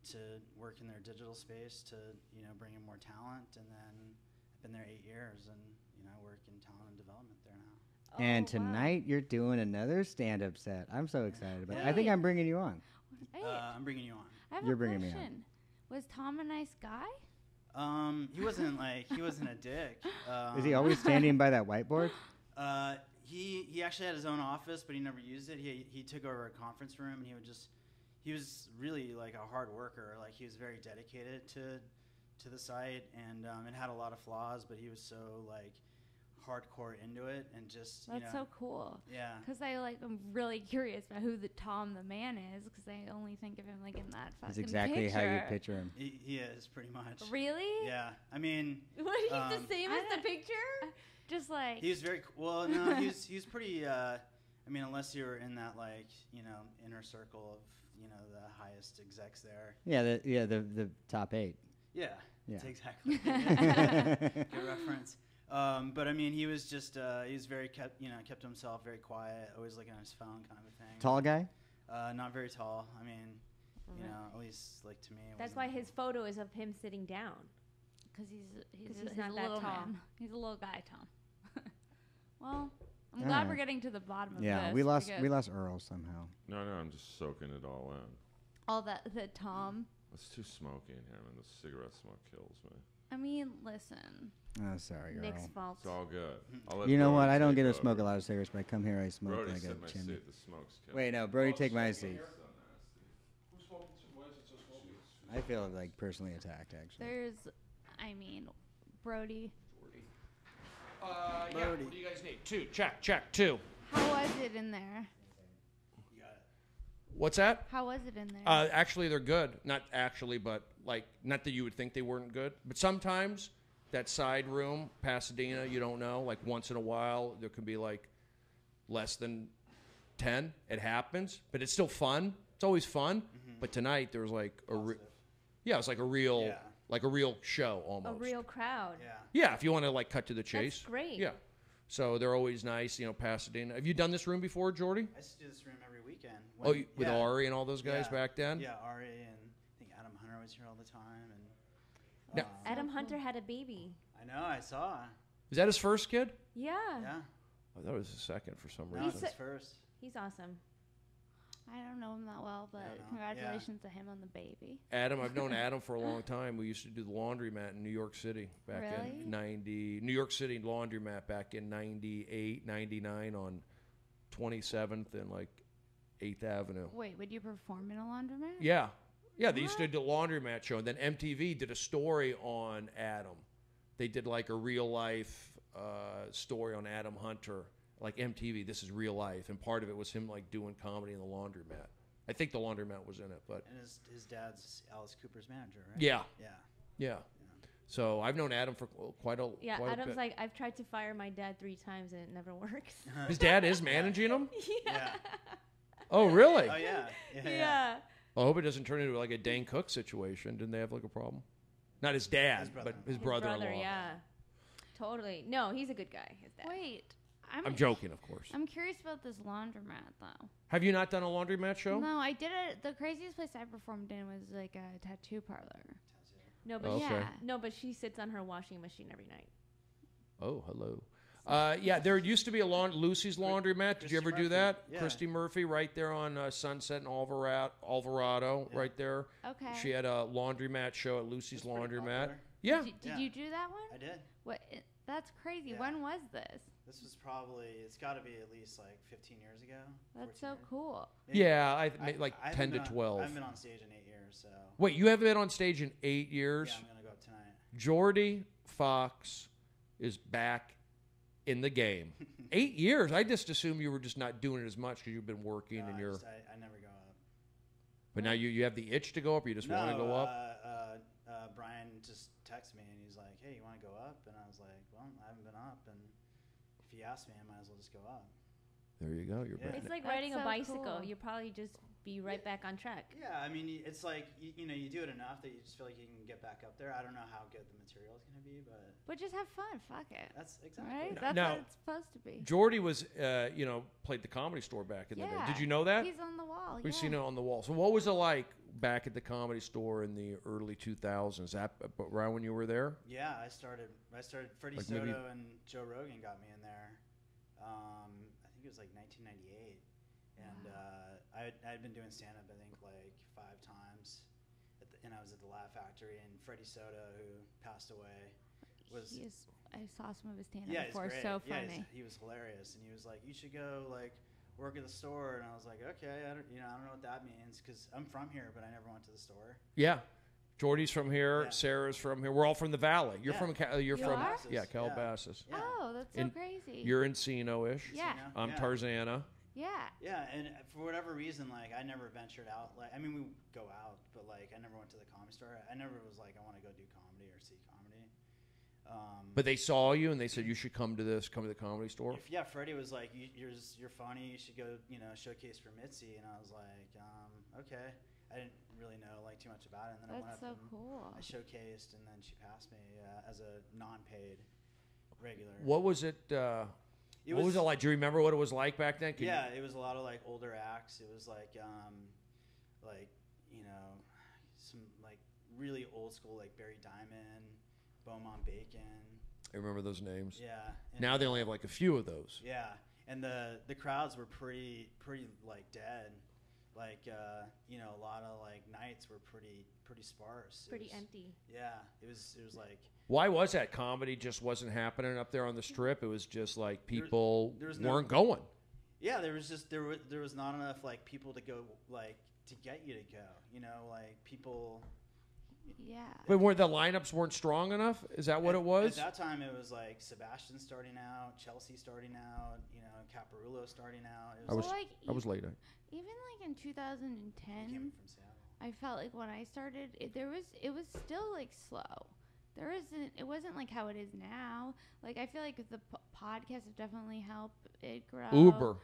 to work in their digital space to, you know, bring in more talent. And then I've been there 8 years, and you know, I work in talent and development there now. And tonight you're doing another stand-up set. I'm so excited about it. I think Yeah. I'm bringing you on. Hey, I'm bringing you on. I have You're a bringing me question. Was Tom a nice guy? He wasn't like he wasn't a dick. Is he always standing by that whiteboard? He actually had his own office, but he never used it. He took over a conference room, and he was really like a hard worker. Like he was very dedicated to the site, and it had a lot of flaws, but he was so like hardcore into it, and just That's you know, so cool. Yeah. Because I'm really curious about who the Tom the man is, because I only think of him like in that fucking That's exactly picture. how you picture him. He is pretty much. Really? Yeah. I mean, What, he's the same as the picture? Just like he was very well. No, he's pretty. I mean, unless you're in that like you know inner circle of you know the highest execs there. Yeah, the top 8. Yeah. Yeah. That's exactly. Good reference. But I mean, he was just he was very kept himself very quiet, always looking at his phone, kind of a thing. Tall guy? Not very tall. I mean, you know, at least like to me. it That's wasn't- why his photo is of him sitting down. Because he's he's not not a that little tall. man. He's a little guy, Tom. Well, I'm All glad right. we're getting to the bottom of Yeah, this. we lost because Earl somehow. no, I'm just soaking it all in. all the Tom. It's too smoky in here, man. The cigarette smoke kills me. I mean, listen. Oh, sorry, Earl. Nick's fault. It's all good. I'll let You know what? Brody I don't take get to over. smoke a lot of cigarettes, but I come here, I smoke Brody, like sit a in my chimney. seat. The smoke's killing Wait, no, Brody, take my seat. I feel like personally attacked, actually. I mean, Brody. Yeah, what do you guys need? 2. Check. 2. How was it in there? What's that? How was it in there? Actually, they're good. Not actually, but like, not that you would think they weren't good. But sometimes that side room, Pasadena, you don't know. Like once in a while, there can be like less than 10. It happens, but it's still fun. It's always fun. But tonight there was like it was like a real, like a real show almost. A real crowd. Yeah, if you want to like cut to the chase. That's great. Yeah. So they're always nice, you know, Pasadena. Have you done this room before, Jordy? I used to do this room every weekend. Oh, with Ari and all those guys back then? Yeah, Ari and I think Adam Hunter was here all the time. And Now- Adam Hunter had a baby. I know, I saw. Is that his first kid? Yeah. Yeah. I thought it was his second for some No, reason. it's his first. He's awesome. I don't know him that well, but congratulations to him on the baby. Adam, I've known Adam for a long time. We used to do the laundromat in New York City back Really? in 90. New York City laundromat back in 98, 99 on 27th and like 8th Avenue. Wait, would you perform in a laundromat? Yeah. Yeah, they used to do a laundromat show. And then MTV did a story on Adam. They did like a real life story on Adam Hunter, like MTV. This is real life, and part of it was him like doing comedy in the laundromat. I think the laundromat was in it, but And his dad's Alice Cooper's manager, right? yeah, Yeah. yeah. So I've known Adam for quite a Yeah, quite a Adam's bit. like, I've tried to fire my dad 3 times and it never works. His dad is managing him. Yeah. Oh, really? Oh yeah. Yeah. I hope it doesn't turn into like a Dane Cook situation. Didn't they have like a problem? Not his dad, but his brother-in-law. Brother, yeah. Totally. No, he's a good guy. His dad. Wait. I'm joking, of course. I'm curious about this laundromat, though. Have you not done a laundromat show? No, I did it. The craziest place I performed in was like a tattoo parlor. No, but Okay. no, but she sits on her washing machine every night. Oh, hello. Yeah, there used to be a Lucy's Laundromat. Did you ever do that? Yeah. Christy Murphy, right there on Sunset and Alvarado, right there. Okay. She had a laundromat show at Lucy's Laundromat. popular. Yeah. Did you do that one? I did. What? That's crazy. When was this? This was probably, it's got to be at least like 15 years ago. That's so cool. Yeah, like I 10 to haven't been 12. I haven't been on stage in 8 years, so. Wait, you haven't been on stage in 8 years? Yeah, I'm going to go up tonight. Jordy Fox is back in the game. 8 years? I just assumed you were just not doing it as much because you've been working and you're. I never go up. But now you have the itch to go up, or you just want to go up? Brian just texted me and he's like, hey, you want to go up? And I was like, well, I haven't been up. And if he asked me, I might as well just go up. There you go. You're back. It's like That's riding so a bicycle. cool. You probably just be right back on track. Yeah, I mean, it's like, you know, you do it enough that you just feel like you can get back up there. I don't know how good the material is going to be, but. But just have fun. Fuck it. That's exactly right. it. That's Now, what it's supposed to be. Jordy was, played the Comedy Store back in the day. Yeah, Did you know that? He's on the wall. We've yeah. seen it on the wall. So what was it like back at the Comedy Store in the early 2000s? That around when you were there? Yeah, I started. Freddie Like Soto maybe- and Joe Rogan got me in there. I think it was like 1998, and I had been doing stand up I think like 5 times, and I was at the Laugh Factory. And Freddie Soto, who passed away, was I saw some of his stand up yeah, he's before. great. So Yeah, funny. he was hilarious, and he was like, "You should go like work at the store." And I was like, "Okay, I don't know what that means because I'm from here, but I never went to the store." Yeah. Jordy's from here. Sarah's from here. We're all from the Valley. You're Yeah. from You from are? yeah, Calabasas. Yeah. Oh, that's so crazy. You're Encino-ish. Yeah. I'm Yeah. Tarzana. Yeah. Yeah, and for whatever reason, like I never ventured out. Like I mean, we would go out, but like I never went to the Comedy Store. I never was like I want to go do comedy or see comedy. But they saw you and they said you should come to the Comedy Store. Yeah, Freddie was like, "You're funny. You should go, showcase for Mitzi." And I was like, "Okay." I didn't really know like too much about it, and then I went That's up so and cool. I showcased, and then she passed me as a non-paid regular. What was it? What was it like? Do you remember what it was like back then? Yeah, it was a lot of like older acts. It was like some like really old school like Barry Diamond, Beaumont Bacon. I remember those names. Yeah. And Now they only have like a few of those. Yeah, and the crowds were pretty like dead. Like a lot of like nights were pretty sparse. Pretty empty. Yeah, it was like. Why was that? Comedy just wasn't happening up there on the Strip. It was just like people there was weren't going. Yeah, there was not enough like people to go like to get you to go. Like people. Yeah. But the lineups weren't strong enough? Is that what it was? At that time, it was like Sebastian starting out, Chelsea starting out, Caparulo starting out. It was I was late. Even like in 2010, I felt like when I started, it was still like slow. It wasn't like how it is now. Like I feel like the podcasts have definitely helped it grow.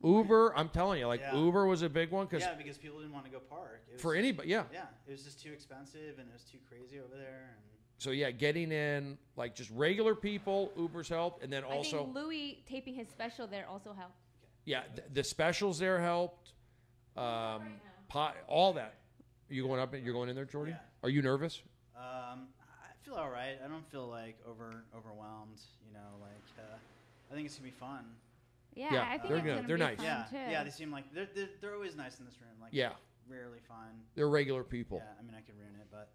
Uber, I'm telling you, like Yeah. Uber was a big one because people didn't want to go park. It was for anybody, yeah. Yeah, it was just too expensive and it was too crazy over there. And So yeah, getting in like just regular people, Uber's helped, and then I also think Louis taping his special there also helped. yeah, the specials there helped. All that. You're going in there, Jordy? Yeah. Are you nervous? I feel all right. I don't feel like overwhelmed. I think it's gonna be fun. Yeah, I think it's gonna they're be nice. fun Yeah, too. yeah. They seem like they're always nice in this room. Like Yeah. rarely fun. They're regular people. Yeah, I mean I could ruin it, but.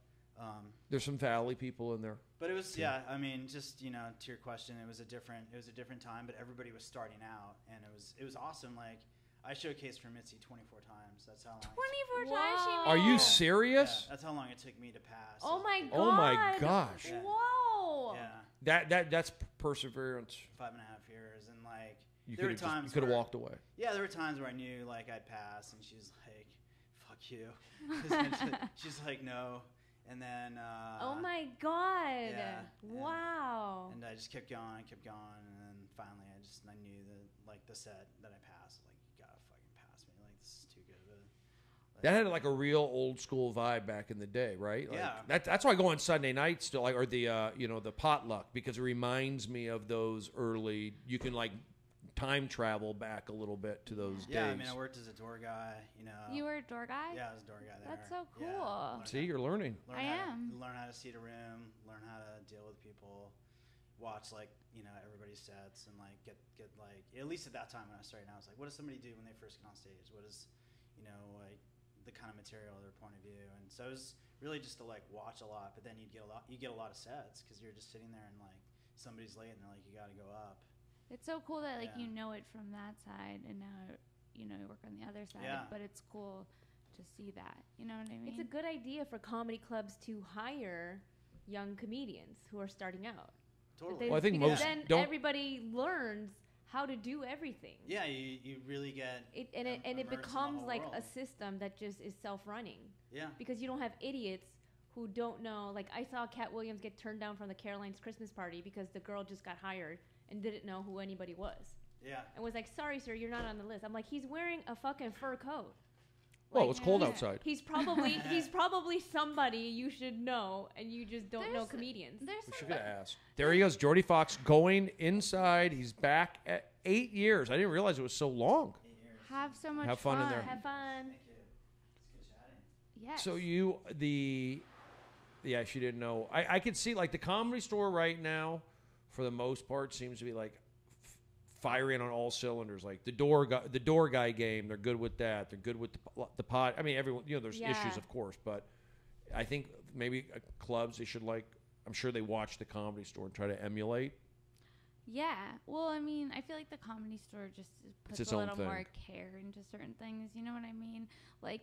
There's some Valley people in there. But it was I mean just to your question, it was a different time, but everybody was starting out, and it was awesome. Like I showcased for Mitzi 24 times. That's how long. 24 times she Are you Yeah, serious? that's how long it took me to pass. Oh my god. Oh my gosh. Yeah. Whoa. Wow. Yeah. That's perseverance. 5.5 years, and like You there were could have times walked where- away. Yeah, there were times where I knew like I'd pass, and she's like, "Fuck you." She's like, "No," and then. Oh my god! Yeah, Wow. And I just kept going, and then finally I knew that like the set that I passed, like you gotta fucking pass me, like this is too good of a. That had like a real old school vibe back in the day, right? Like, Yeah. That's why I go on Sunday nights still, like, or the the potluck, because it reminds me of those early. You can like time travel back a little bit to those days. Yeah, I mean, I worked as a door guy, you know. You were a door guy? Yeah, I was a door guy there. That's so cool. Yeah, See, you're learning. Learn how to seat a room, learn how to deal with people, watch like everybody's sets, and like get like at least at that time when I started out, I was like, what does somebody do when they first get on stage? What is like the kind of material, their point of view, and so it was really just to like watch a lot. But then you get a lot of sets because you're just sitting there and like somebody's late and they're like, you got to go up. It's so cool that like you know it from that side, and now you work on the other side. Yeah. But it's cool to see that. You know what I mean? It's a good idea for comedy clubs to hire young comedians who are starting out. Totally. Well, I think because most then don't. everybody learns how to do everything. Yeah, you really get It immersed in it the becomes whole like world. a system that just is self-running. Yeah. Because you don't have idiots who don't know. Like I saw Cat Williams get turned down from the Caroline's Christmas party because the girl just got hired and didn't know who anybody was. Yeah. And was like, "Sorry, sir, you're not on the list." I'm like, "He's wearing a fucking fur coat." Well, it's cold outside. He's probably somebody you should know, and you just don't know comedians. We should have asked. There he goes, Jordy Fox going inside. He's back at 8 years. I didn't realize it was so long. Have so much Have fun in there. Have fun. Yes. So she didn't know. I could see like the Comedy Store right now, for the most part, seems to be like firing on all cylinders. Like the door guy game, they're good with that. They're good with the pod. I mean, everyone, there's issues, of course, but I think maybe clubs, they should like. I'm sure they watch the Comedy Store and try to emulate. Yeah. Well, I mean, I feel like the Comedy Store just puts its a own little thing. more care into certain things. You know what I mean? Like,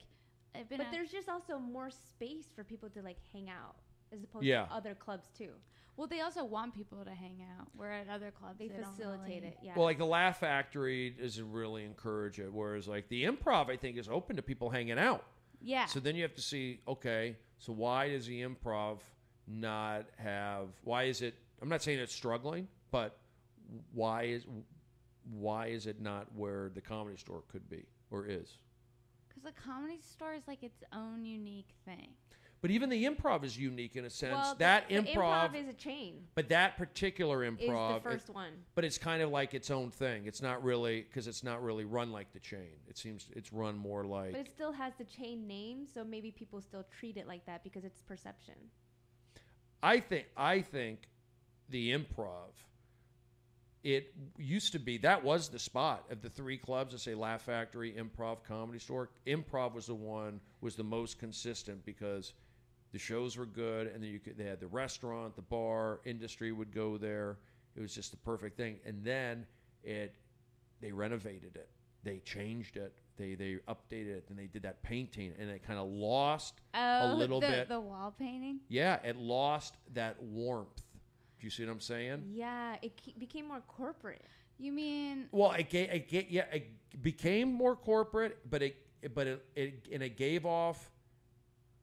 I've been. But there's just also more space for people to like hang out as opposed Yeah. to other clubs too. Well, they also want people to hang out. Where at other clubs, They don't facilitate really. it. Yeah. Well, like the Laugh Factory doesn't really encourage it, whereas like the Improv, I think, is open to people hanging out. Yeah. So then you have to see, okay, so why does the Improv not have? Why is it? I'm not saying it's struggling, but why is it not where the Comedy Store could be or is? Because the Comedy Store is like its own unique thing. But even the Improv is unique in a sense. Well, that the improv is a chain. But that particular Improv is the first one. But it's kind of like its own thing. It's not really, because it's not really run like the chain. It seems it's run more like. But it still has the chain name, so maybe people still treat it like that because it's perception. I think the Improv. It used to be, that was the spot of the three clubs, let's say Laugh Factory, Improv, Comedy Store. Improv was the most consistent because the shows were good, and then they had the restaurant, the bar, industry would go there. It was just the perfect thing. And then they renovated it. They changed it. They updated it, and they did that painting, and it kind of lost a little bit. The wall painting? Yeah, it lost that warmth. Do you see what I'm saying? Yeah, it became more corporate. You mean? Well, it became more corporate, but it gave off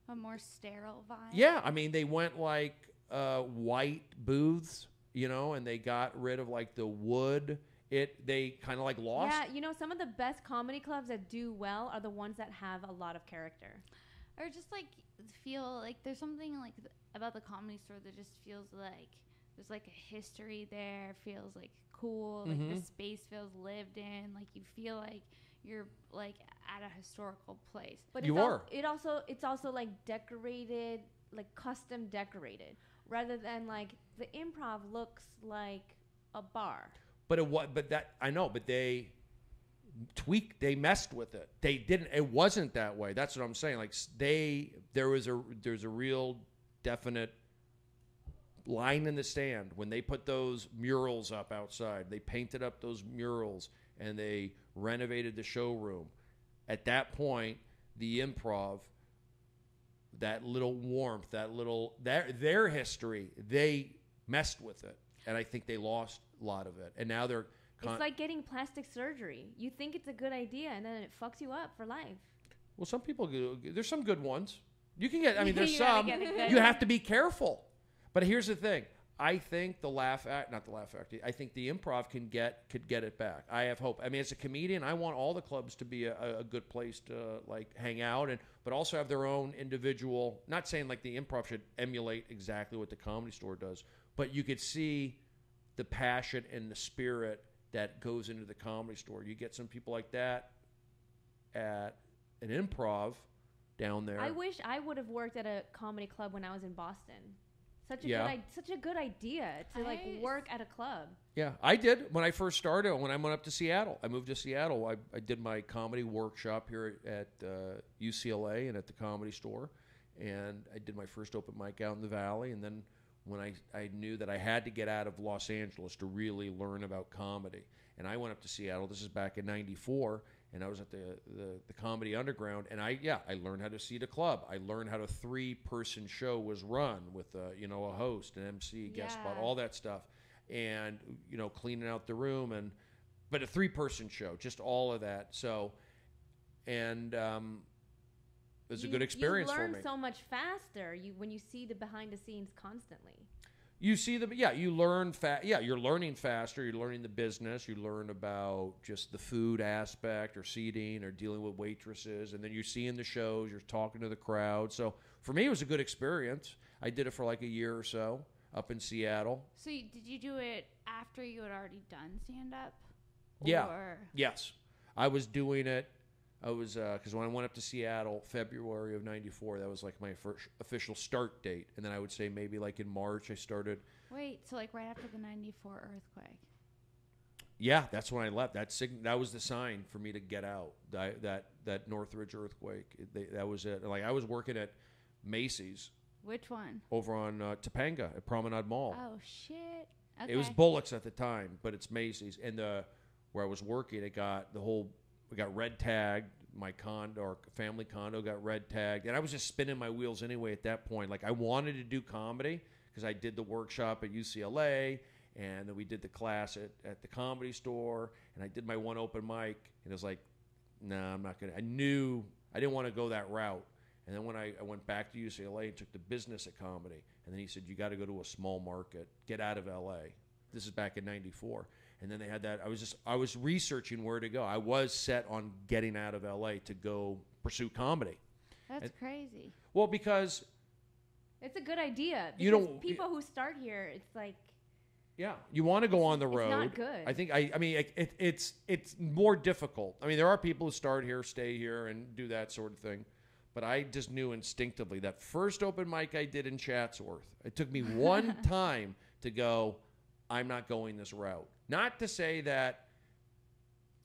A more sterile vibe? Yeah, I mean, they went like white booths, and they got rid of like the wood. They kind of like lost. Yeah, some of the best comedy clubs that do well are the ones that have a lot of character. Or just like feel like there's something like about the Comedy Store that just feels like there's like a history there, feels like cool, like the space feels lived in, like you feel like you're like at a historical place. But it's also like decorated, like custom decorated, rather than like the Improv looks like a bar. But they tweaked, they messed with it. It wasn't that way. That's what I'm saying. Like there's a real definite line in the stand when they put those murals up outside. They painted up those murals and they renovated the showroom. At that point, the Improv, that little warmth, their history, they messed with it, and I think they lost a lot of it, and now they're. It's like getting plastic surgery. You think it's a good idea, and then it fucks you up for life. Well, some people there's some good ones. You can get. I mean, there's You some. gotta get a good You have to be careful. But here's the thing. I think the Laugh Act, not the Laugh Act. I think the Improv could get it back. I have hope. I mean, as a comedian, I want all the clubs to be a good place to like hang out, but also have their own individual. Not saying like the Improv should emulate exactly what the Comedy Store does, but you could see the passion and the spirit that goes into the Comedy Store. You get some people like that at an Improv down there. I wish I would have worked at a comedy club when I was in Boston. Such a good idea to like work at a club. Yeah, I did when I first started. When I went up to Seattle, I moved to Seattle. I did my comedy workshop here at UCLA and at the Comedy Store, and I did my first open mic out in the Valley. And then when I knew that I had to get out of Los Angeles to really learn about comedy, and I went up to Seattle. This is back in '94. And I was at the Comedy Underground, and I learned how to seat a club. I learned how a 3-person show was run with a host, an MC, guest spot, all that stuff, and cleaning out the room, but a 3-person show, just all of that. So, and it was a good experience for me. You learn so much faster when you see the behind the scenes constantly. You see you learn you're learning faster. You're learning the business. You learn about just the food aspect or seating or dealing with waitresses. And then you're seeing the shows. You're talking to the crowd. So for me, it was a good experience. I did it for like a year or so up in Seattle. So did you do it after you had already done stand-up? Yeah. Yes. I was doing it. I was because when I went up to Seattle, February of '94, that was like my first official start date, and then I would say maybe like in March I started. Wait, so like right after the '94 earthquake? Yeah, that's when I left. That was the sign for me to get out. That Northridge earthquake. That was it. Like I was working at Macy's. Which one? Over on Topanga at Promenade Mall. Oh shit! Okay. It was Bullock's at the time, but it's Macy's, and where I was working, we got red tagged. My condo or family condo got red tagged, and I was just spinning my wheels anyway at that point. Like I wanted to do comedy because I did the workshop at UCLA, and then we did the class at the Comedy Store, and I did my one open mic, and it was like, nah, I'm not gonna. I knew I didn't want to go that route, and then when I went back to UCLA and took the business at comedy, and then he said you got to go to a small market, get out of LA. This is back in '94. And then they had that. I was researching where to go. I was set on getting out of LA to go pursue comedy. That's crazy. Well, because it's a good idea. People who start here, it's like. Yeah, you want to go on the road. It's not good. I think it's more difficult. I mean, there are people who start here, stay here, and do that sort of thing. But I just knew instinctively that first open mic I did in Chatsworth. It took me one time to go, I'm not going this route. Not to say that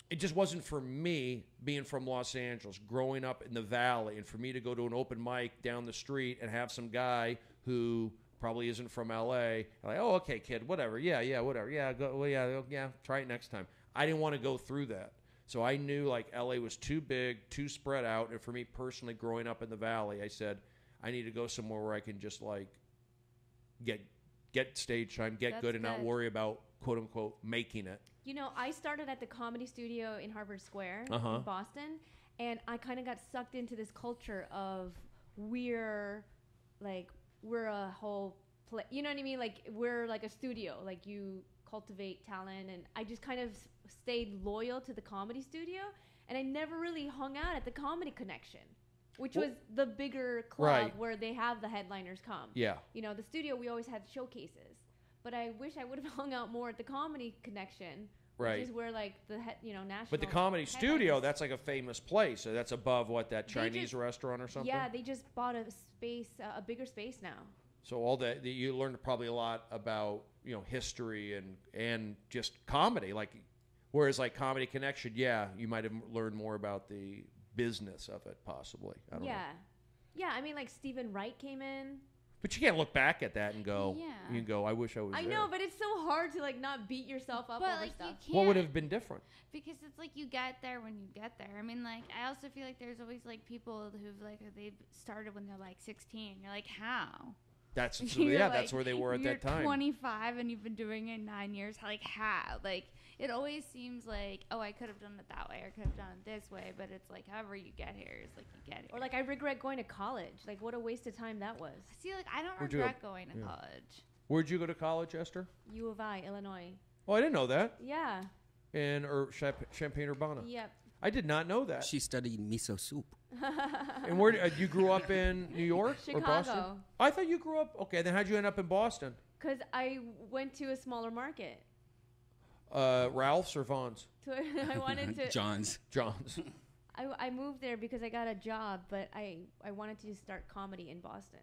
it just wasn't for me being from Los Angeles, growing up in the Valley, and for me to go to an open mic down the street and have some guy who probably isn't from LA, like, oh, okay, kid, whatever, yeah, whatever, yeah, go, well, yeah, try it next time. I didn't want to go through that. So I knew like LA was too big, too spread out, and for me personally, growing up in the Valley, I said, I need to go somewhere where I can just like get stage time, get good, and not worry about quote unquote making it. I started at the Comedy Studio in Harvard Square in Boston, and I kind of got sucked into this culture of we're a whole play. You know what I mean? Like we're like a studio. Like you cultivate talent, and I just kind of stayed loyal to the Comedy Studio, and I never really hung out at the Comedy Connection, which was the bigger club where they have the headliners come. Yeah. The studio, we always had showcases. But I wish I would have hung out more at the Comedy Connection, which is where like the national. But the Comedy Studio, that's like a famous place. So that's above that Chinese restaurant or something. Yeah, they just bought a space, a bigger space now. So all that you learned probably a lot about history and just comedy. Like whereas like Comedy Connection, you might have learned more about the business of it possibly. I don't know. Yeah. I mean like Stephen Wright came in. But you can't look back at that and go, you can go, I wish I was there. I know, but it's so hard to like not beat yourself up over stuff. What would have been different? Because it's like you get there when you get there. I mean, like, I also feel like there's always like people they've started when they're like 16. You're like, how? That's You're that's where they were at that time. You're 25 and you've been doing it 9 years. Like how? Like it always seems like, oh, I could have done it that way, or could have done it this way. But it's like however you get here is like you get here. Or like I regret going to college. Like what a waste of time that was. See, like I don't regret going to college. Where'd you go to college, Esther? U of I, Illinois. Oh, I didn't know that. Yeah. In Champaign-Urbana. Yep. I did not know that. She studied miso soup. And where you grew up in New York or Boston? Chicago. I thought you grew up. Okay, then how'd you end up in Boston? Because I went to a smaller market. Ralph's or Vaughn's? I wanted to. John's. I moved there because I got a job, but I wanted to start comedy in Boston.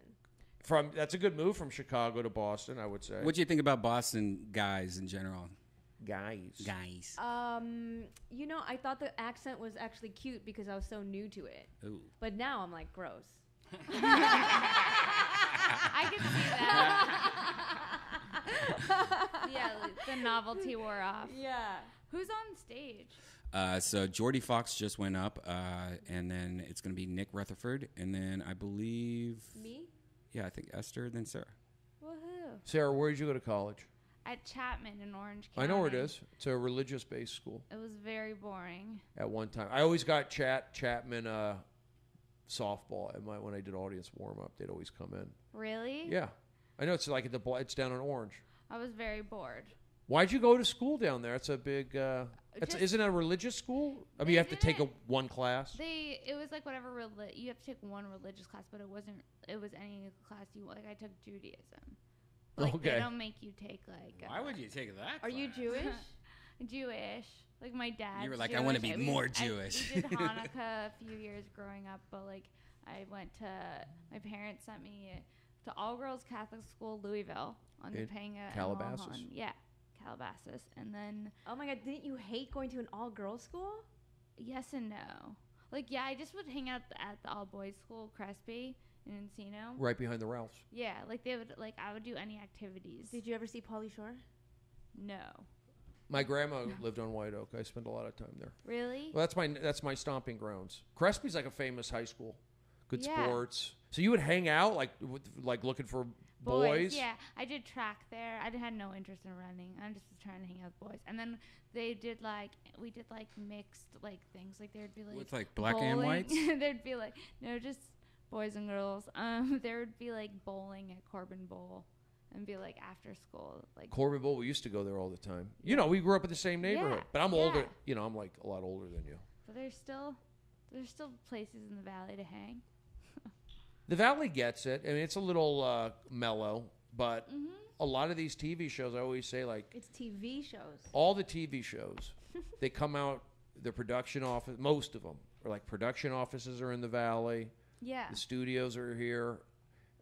That's a good move from Chicago to Boston, I would say. What do you think about Boston guys in general? Guys. You know, I thought the accent was actually cute because I was so new to it. Ooh. But now I'm like, gross. I can see that. Yeah, like, the novelty wore off. Yeah. Who's on stage? So Jordy Fox just went up, and then it's going to be Nick Rutherford, and then I believe... Me? Yeah, I think Esther, then Sarah. Woohoo. Sarah, where did you go to college? At Chapman in Orange County. I know where it is. It's a religious-based school. It was very boring. At one time. I always got Chapman softball when I did audience warm-up. They'd always come in. Really? Yeah. I know it's like it's down in Orange. I was very bored. Why'd you go to school down there? It's a big... isn't it a religious school? I mean, you have to take one class? It was like whatever... you have to take one religious class, but it wasn't... It was any class you... Like, I took Judaism. Like, okay. They don't make you take, like... Why would you take that Are you Jewish? Jewish. Like, my dad. You were like, I want to be more Jewish. We did Hanukkah a few years growing up, but, like, I went to... My parents sent me to all-girls Catholic school, Louisville, on Topanga. Calabasas? Yeah, Calabasas. And then... Oh, my God. Didn't you hate going to an all-girls school? Yes and no. Like, yeah, I just would hang out at the all-boys school, Crespi, in Encino. Right behind the Ralphs. Yeah, like, they would... Like, I would do any activities. Did you ever see Pauly Shore? No. My grandma lived on White Oak. I spent a lot of time there. Really? Well, that's my stomping grounds. Crespi's like a famous high school. Good Yeah. sports. So you would hang out like looking for boys? Yeah, I did track there. I had no interest in running. I just was trying to hang out with boys. And then we did mixed like things. Like there'd be like with like black bowling. and whites. There'd be like just boys and girls. There would be like bowling at Corbin Bowl. And be like after school, like Corbin Bowl. We used to go there all the time. You know, we grew up in the same neighborhood. Yeah, but I'm yeah. older. You know, I'm like a lot older than you. But there's still places in the valley to hang. The Valley gets it. I mean, it's a little mellow, but a lot of these TV shows, I always say, like it's TV shows. All the TV shows, they come out. The production office, most of them, or like production offices are in the Valley. Yeah. The studios are here.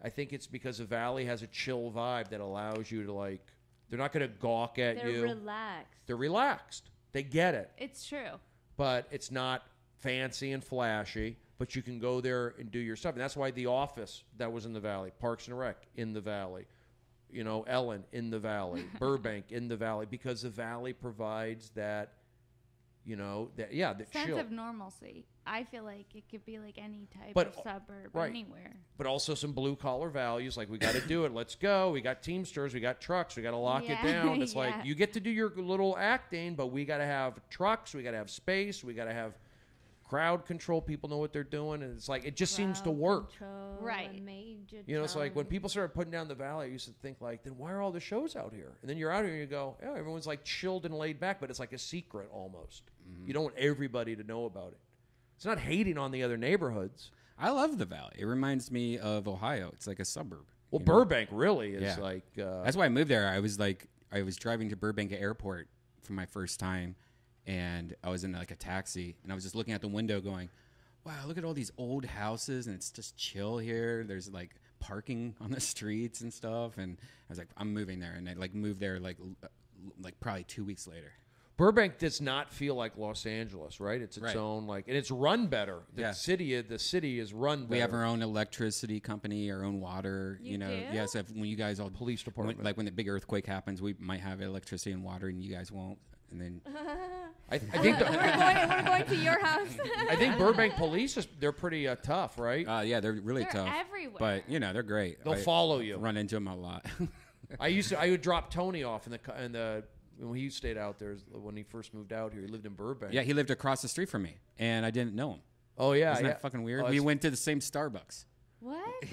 I think it's because the Valley has a chill vibe that allows you to like. They're not going to gawk at you. They're relaxed. They're relaxed. They get it. It's true. But it's not fancy and flashy. But you can go there and do your stuff, and that's why The Office that was in the Valley, Parks and Rec in the Valley, you know, Ellen in the Valley, Burbank in the Valley, because the Valley provides that. You know, that sense chill. of normalcy. I feel like it could be like any type of suburb, anywhere. But also some blue collar values, like we got to do it. Let's go. We got Teamsters. We got trucks. We got to lock it down. It's like you get to do your little acting, but we got to have trucks. We got to have space. We got to have crowd control. People know what they're doing, and it's like it just seems to work. Right. You know, it's like when people started putting down the Valley, I used to think like, then why are all the shows out here? And then you're out here and you go, yeah, everyone's like chilled and laid back, but it's like a secret almost. You don't want everybody to know about it. It's not hating on the other neighborhoods. I love the Valley. It reminds me of Ohio. It's like a suburb. Well, Burbank really is like... That's why I moved there. I was driving to Burbank Airport for my first time, and I was in like a taxi, and I was just looking out the window going, wow, look at all these old houses, and it's just chill here. There's like parking on the streets and stuff, and I was like, I'm moving there, and I like moved there like probably 2 weeks later. Burbank does not feel like Los Angeles, right? It's its own and it's run better. The city is run better. We have our own electricity company, our own water. You know, do? yes. When you guys all police department, when the big earthquake happens, we might have electricity and water, and you guys won't. And then I think we're going to your house. I think Burbank police they're pretty tough, right? Yeah, they're really They're tough. everywhere. But they're great. They'll follow you. Run into them a lot. I would drop Tony off in the when he stayed out there when he first moved out here. He lived in Burbank. Yeah, he lived across the street from me, and I didn't know him. Oh yeah, isn't that fucking weird? Oh, we went to the same Starbucks. What?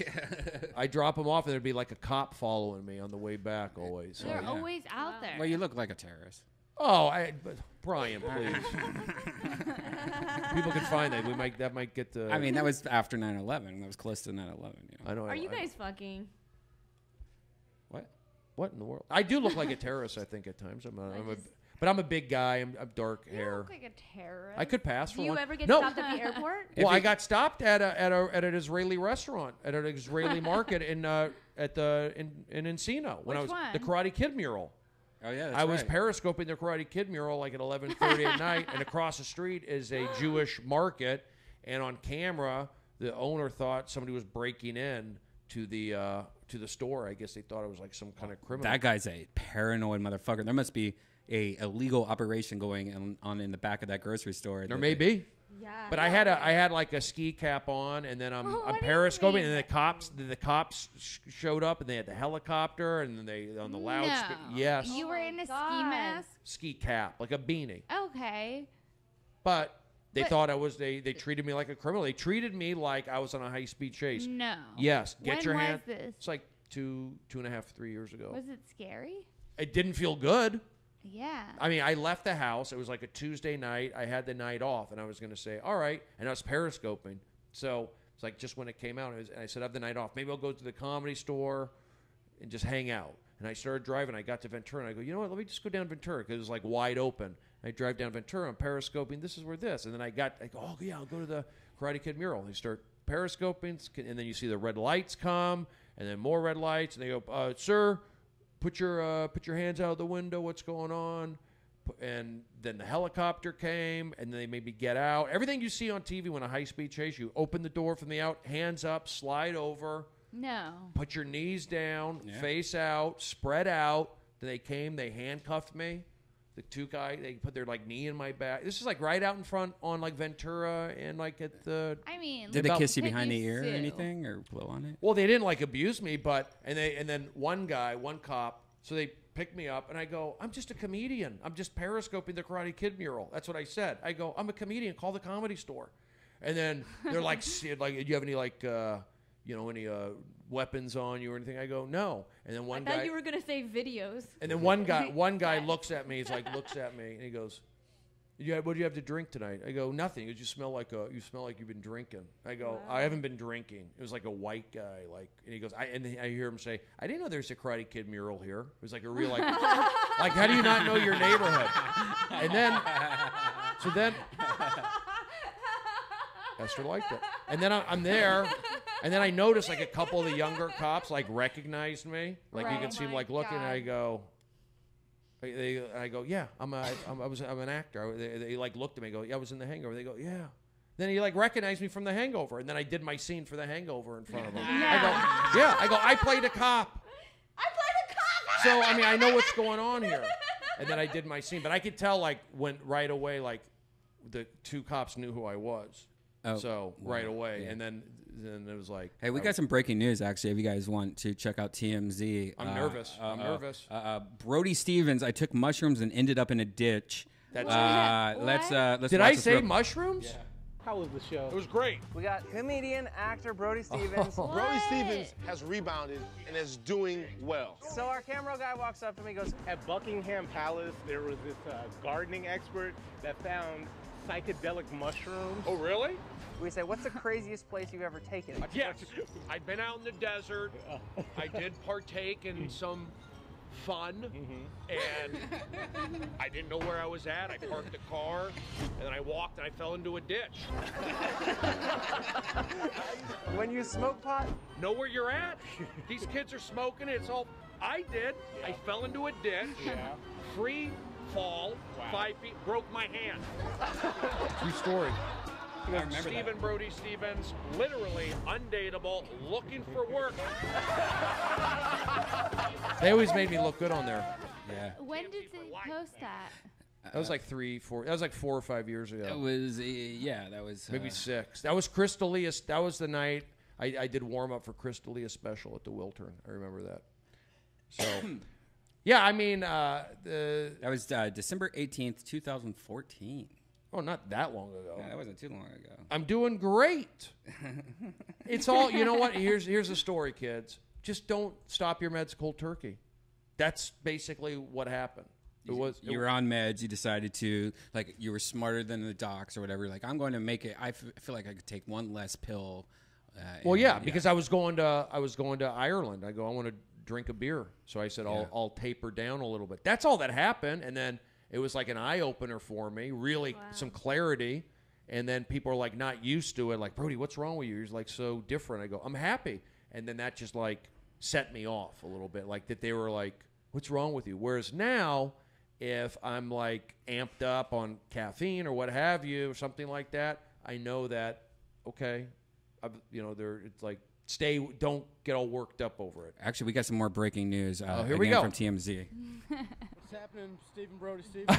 I drop him off, and there'd be like a cop following me on the way back always. They're always out there. Well, you look like a terrorist. Oh, Brian, please. People can find that. That might get the. I mean, that was after 9/11. That was close to 9/11. I know. Are you guys fucking? What in the world? I do look like a terrorist, I think, at times. But I'm a big guy. I'm dark hair. You look like a terrorist. I could pass for Do you one. ever get stopped at the airport? Well, I got stopped at an Israeli restaurant at an Israeli market in Encino when I was the Karate Kid mural. Oh yeah, I was periscoping the Karate Kid mural like at 11:30 at night, and across the street is a Jewish market, and on camera the owner thought somebody was breaking in to the store. I guess they thought it was like some kind of criminal. That guy's a paranoid motherfucker. There must be a illegal operation going on in the back of that grocery store. There may be. Yeah. But I had like a ski cap on, and then I'm periscoping, and then the cops showed up, and they had the helicopter, and then they on the loudspeaker. Yes. You were in a ski mask. Ski cap, like a beanie. Okay. But they thought I was. They treated me like a criminal. They treated me like I was on a high-speed chase. No. Yes. Get your hand. When was this? It's like 2.5, 3 years ago. Was it scary? It didn't feel good. Yeah. I mean, I left the house. It was like a Tuesday night. I had the night off, and I was going to say, all right. And I was periscoping. So it's like just when it came out, and I said, I have the night off. Maybe I'll go to the Comedy Store and just hang out. And I started driving. I got to Ventura, and I go, you know what? Let me just go down Ventura because it was like wide open. I drive down Ventura. I'm periscoping. This is where this. And then I go, oh, yeah, I'll go to the Karate Kid mural. They start periscoping, and then you see the red lights come, and then more red lights. And they go, sir, put your hands out of the window. What's going on? And then the helicopter came, and then they made me get out. Everything you see on TV when a high-speed chase, you open the door from the out, hands up, slide over. No. Put your knees down, face out, spread out. Then they came, they handcuffed me. The two guys, they put their like knee in my back. This is like right out in front on like Ventura and like at the. I mean, did they kiss you behind the ear or anything or blow on it? Well, they didn't like abuse me, but and then one cop. So they picked me up and I go, I'm just a comedian. I'm just periscoping the Karate Kid mural. That's what I said. I go, I'm a comedian. Call the Comedy Store. And then they're like, do you have any like any weapons on you or anything? I go, no. And then one guy. I thought you were gonna say videos. And then one guy looks at me. He's like, looks at me, and he goes, what do you have to drink tonight? I go, nothing. He goes, you smell like you've been drinking. I go, wow. I haven't been drinking. It was like a white guy, and he goes, and I hear him say, I didn't know there's a Karate Kid mural here. It was like a real like how do you not know your neighborhood? And then, Esther liked it. And then I'm there. And then I noticed like a couple of the younger cops like recognized me, like you can see them like looking. And I go, yeah, I'm an actor. They like looked at me. And go, yeah, I was in The Hangover. They go, yeah. Then he like recognized me from The Hangover, and then I did my scene for The Hangover in front of him. No. I go, yeah. I go, I played a cop. So I mean, I know what's going on here. And then I did my scene, but I could tell like when right away like the two cops knew who I was. Oh, so right away, yeah. And then it was like, hey, we got some breaking news actually. If you guys want to check out TMZ, I'm nervous. I'm nervous. Brody Stevens, I took mushrooms and ended up in a ditch. That's let's. Did I say mushrooms? Yeah. How was the show? It was great. We got comedian, actor Brody Stevens. Brody Stevens has rebounded and is doing well. So our camera guy walks up to me and goes, at Buckingham Palace, there was this gardening expert that found psychedelic mushrooms. Oh, really? We say, what's the craziest place you've ever taken? Yes, I've been out in the desert. I did partake in some fun, and I didn't know where I was at. I parked the car, and then I walked, and I fell into a ditch. When you smoke pot? Know where you're at. These kids are smoking. It's all I did. Yeah. I fell into a ditch. Yeah. Free fall, 5 feet, broke my hand. True story. Brody Stevens, literally undateable, looking for work. They always made me look good on there. Yeah. When did they post that? That was like 3, 4. That was like 4 or 5 years ago. That was that was maybe 6. That was Crystalia. That was the night I did warm up for Crystalia special at the Wiltern. I remember that. So, yeah, I mean, that was December 18th, 2014. Oh, not that long ago. Yeah, that wasn't too long ago. I'm doing great. It's all, you know what? Here's the story, kids. Just don't stop your meds cold turkey. That's basically what happened. You were on meds. You decided to, like, you were smarter than the docs or whatever. Like, I'm going to make it. I feel like I could take one less pill. Because I was going to Ireland. I want to drink a beer. So I said, I'll taper down a little bit. That's all that happened. And then it was like an eye opener for me, really some clarity. And then people are like not used to it. Like, Brody, what's wrong with you? You're like so different. I go, I'm happy. And then that just like set me off a little bit. Like that they were like, what's wrong with you? Whereas now, if I'm like amped up on caffeine or what have you, or something like that, I know that, okay, it's like, don't get all worked up over it. Actually, we got some more breaking news. Here we go from TMZ. What's happening, Stephen, Brody, Stephen?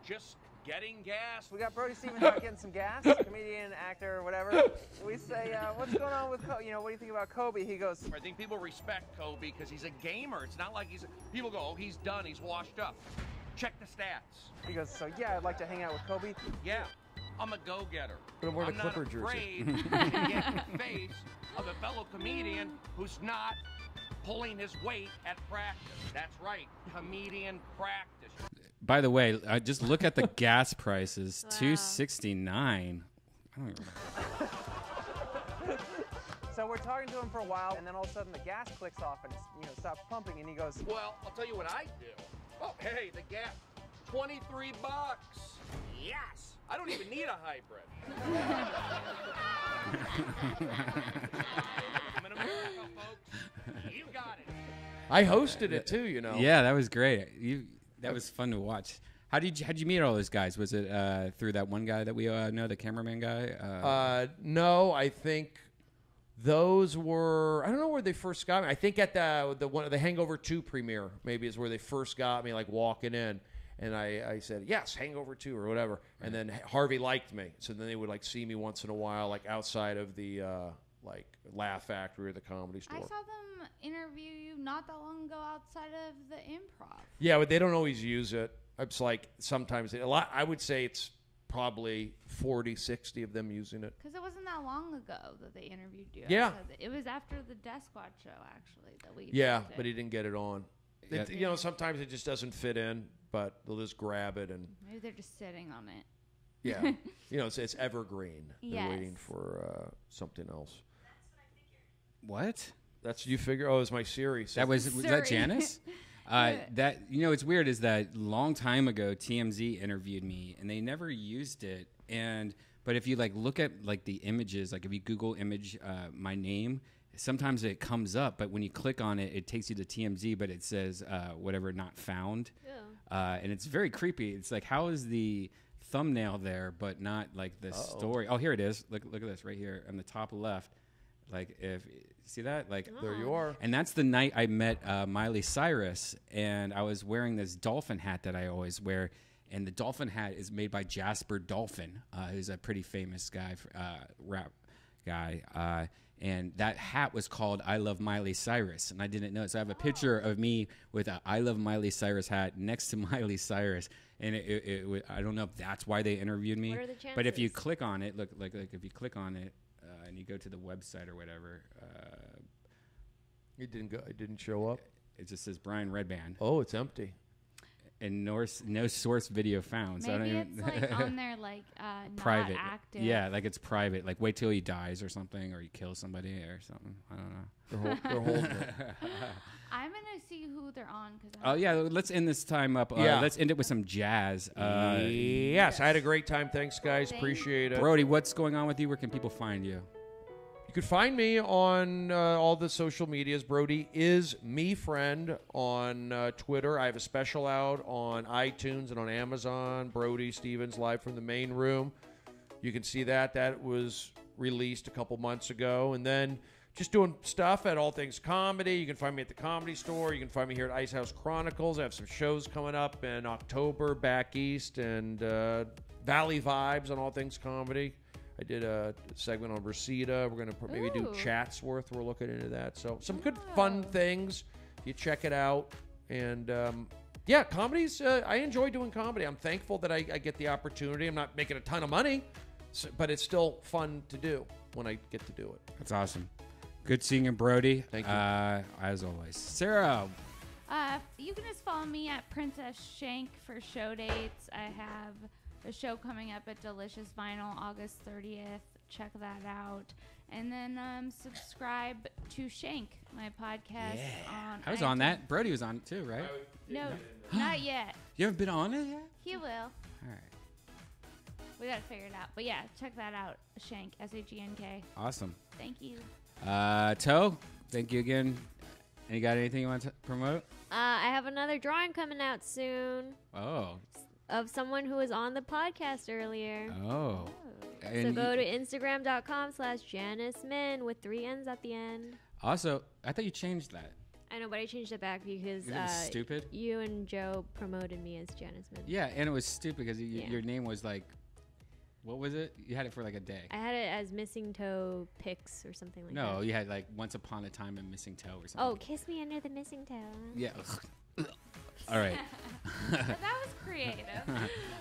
Just getting gas. We got Brody Stevens out getting some gas. Comedian, actor, whatever. We say, what's going on with Kobe? What do you think about Kobe? He goes, I think people respect Kobe because he's a gamer. It's not like people go, oh, he's done. He's washed up. Check the stats. He goes, so yeah, I'd like to hang out with Kobe. Yeah. I'm a go-getter. But I'm wearing a Clipper jersey. I'm not afraid to get in the face of a fellow comedian who's not pulling his weight at practice. That's right, comedian practice. By the way, just look at the gas prices. $2.69. So we're talking to him for a while, and then all of a sudden the gas clicks off and it stops pumping, and he goes, well, I'll tell you what I do. Oh, hey, the gas, $23. Yes. I don't even need a hybrid. I'm in America, folks. You got it. I hosted it too, you know. Yeah, that was great. That was fun to watch. How'd you meet all those guys? Was it through that one guy that we know, the cameraman guy? No, I think those were, I don't know where they first got me. I think at the Hangover 2 premiere maybe is where they first got me, like walking in. And I said, yes, Hangover 2 or whatever. And then Harvey liked me. So then they would like see me once in a while, like outside of the like Laugh Factory or the Comedy Store. I saw them interview you not that long ago outside of the Improv. Yeah, but they don't always use it. It's like sometimes I would say it's probably 40, 60 of them using it. Because it wasn't that long ago that they interviewed you. Yeah. It was after the Deathsquad show, actually, that we but he didn't get it on. Yeah. Sometimes it just doesn't fit in, but they'll just grab it and... Maybe they're just sitting on it. Yeah. It's evergreen. They're Yes. waiting for something else. What? That's you figure? Oh, it's my series. Was that Janice? That it's weird is that long time ago TMZ interviewed me and they never used it. But if you like look at like the images, like if you Google image my name, sometimes it comes up. But when you click on it, it takes you to TMZ, but it says whatever not found. Yeah. And it's very creepy. It's like, how is the thumbnail there, but not like the story? Oh, here it is. Look at this right here on the top left. Like if see that, like there you are. And that's the night I met Miley Cyrus, and I was wearing this dolphin hat that I always wear, and the dolphin hat is made by Jasper Dolphin, who's a pretty famous guy, rap guy, and that hat was called I Love Miley Cyrus, and I didn't know. So I have a picture of me with a I Love Miley Cyrus hat next to Miley Cyrus, and I don't know if that's why they interviewed me. What are the chances? But if you click on it, look like if you click on it. And you go to the website or whatever. It didn't show up. It just says Brian Redband. Oh, it's empty. And no source video found. Maybe so I don't it's even like on there like private. Not active. Yeah, like it's private. Like wait till he dies or something, or you kill somebody or something. I don't know. They're holding it. I'm gonna see who they're on. Oh yeah, let's end this time up. Let's end it with some jazz. Yes, I had a great time. Thanks, guys. Appreciate it. Brody, what's going on with you? Where can people find you? You can find me on all the social medias. Brody is me friend on Twitter. I have a special out on iTunes and on Amazon. Brody Stevens live from the main room. You can see that. That was released a couple months ago. And then just doing stuff at All Things Comedy. You can find me at the Comedy Store. You can find me here at Ice House Chronicles. I have some shows coming up in October back east, and Valley Vibes on All Things Comedy. I did a segment on Reseda. We're going to maybe do Chatsworth. We're looking into that. So some good fun things. You check it out. And yeah, comedies, I enjoy doing comedy. I'm thankful that I get the opportunity. I'm not making a ton of money, but it's still fun to do when I get to do it. That's awesome. Good seeing you, Brody. Thank you. As always. Sarah. You can just follow me at Princess Shank for show dates. I have a show coming up at Delicious Vinyl August 30th. Check that out. And then subscribe to Shank, my podcast. Yeah. I was on that. Brody was on it too, right? No, not yet. You haven't been on it yet? He will. All right. We got to figure it out. But yeah, check that out. Shank, SHENK. Awesome. Thank you. Toe, thank you again. And you got anything you want to promote? I have another drawing coming out soon. Oh. Of someone who was on the podcast earlier. Oh. So go to Instagram.com/JaniceMin with 3 N's at the end. Also, I thought you changed that. I know, but I changed it back because It was stupid. You and Joe promoted me as Janice Min. Yeah, and it was stupid because your name was like, what was it? You had it for like a day. I had it as Missing Toe Pics or something like that. No, you had like Once Upon a Time in Missing Toe or something. Oh, Kiss Me Under the Missing Toe. Yeah. All right. That was creative. All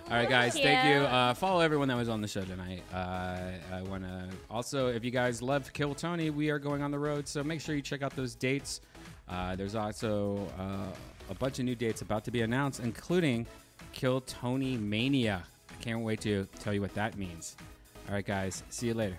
right, guys. Thank you. Follow everyone that was on the show tonight. I want to also, if you guys love Kill Tony, we are going on the road, so make sure you check out those dates. There's also a bunch of new dates about to be announced, including Kill Tony Mania. I can't wait to tell you what that means. All right, guys. See you later.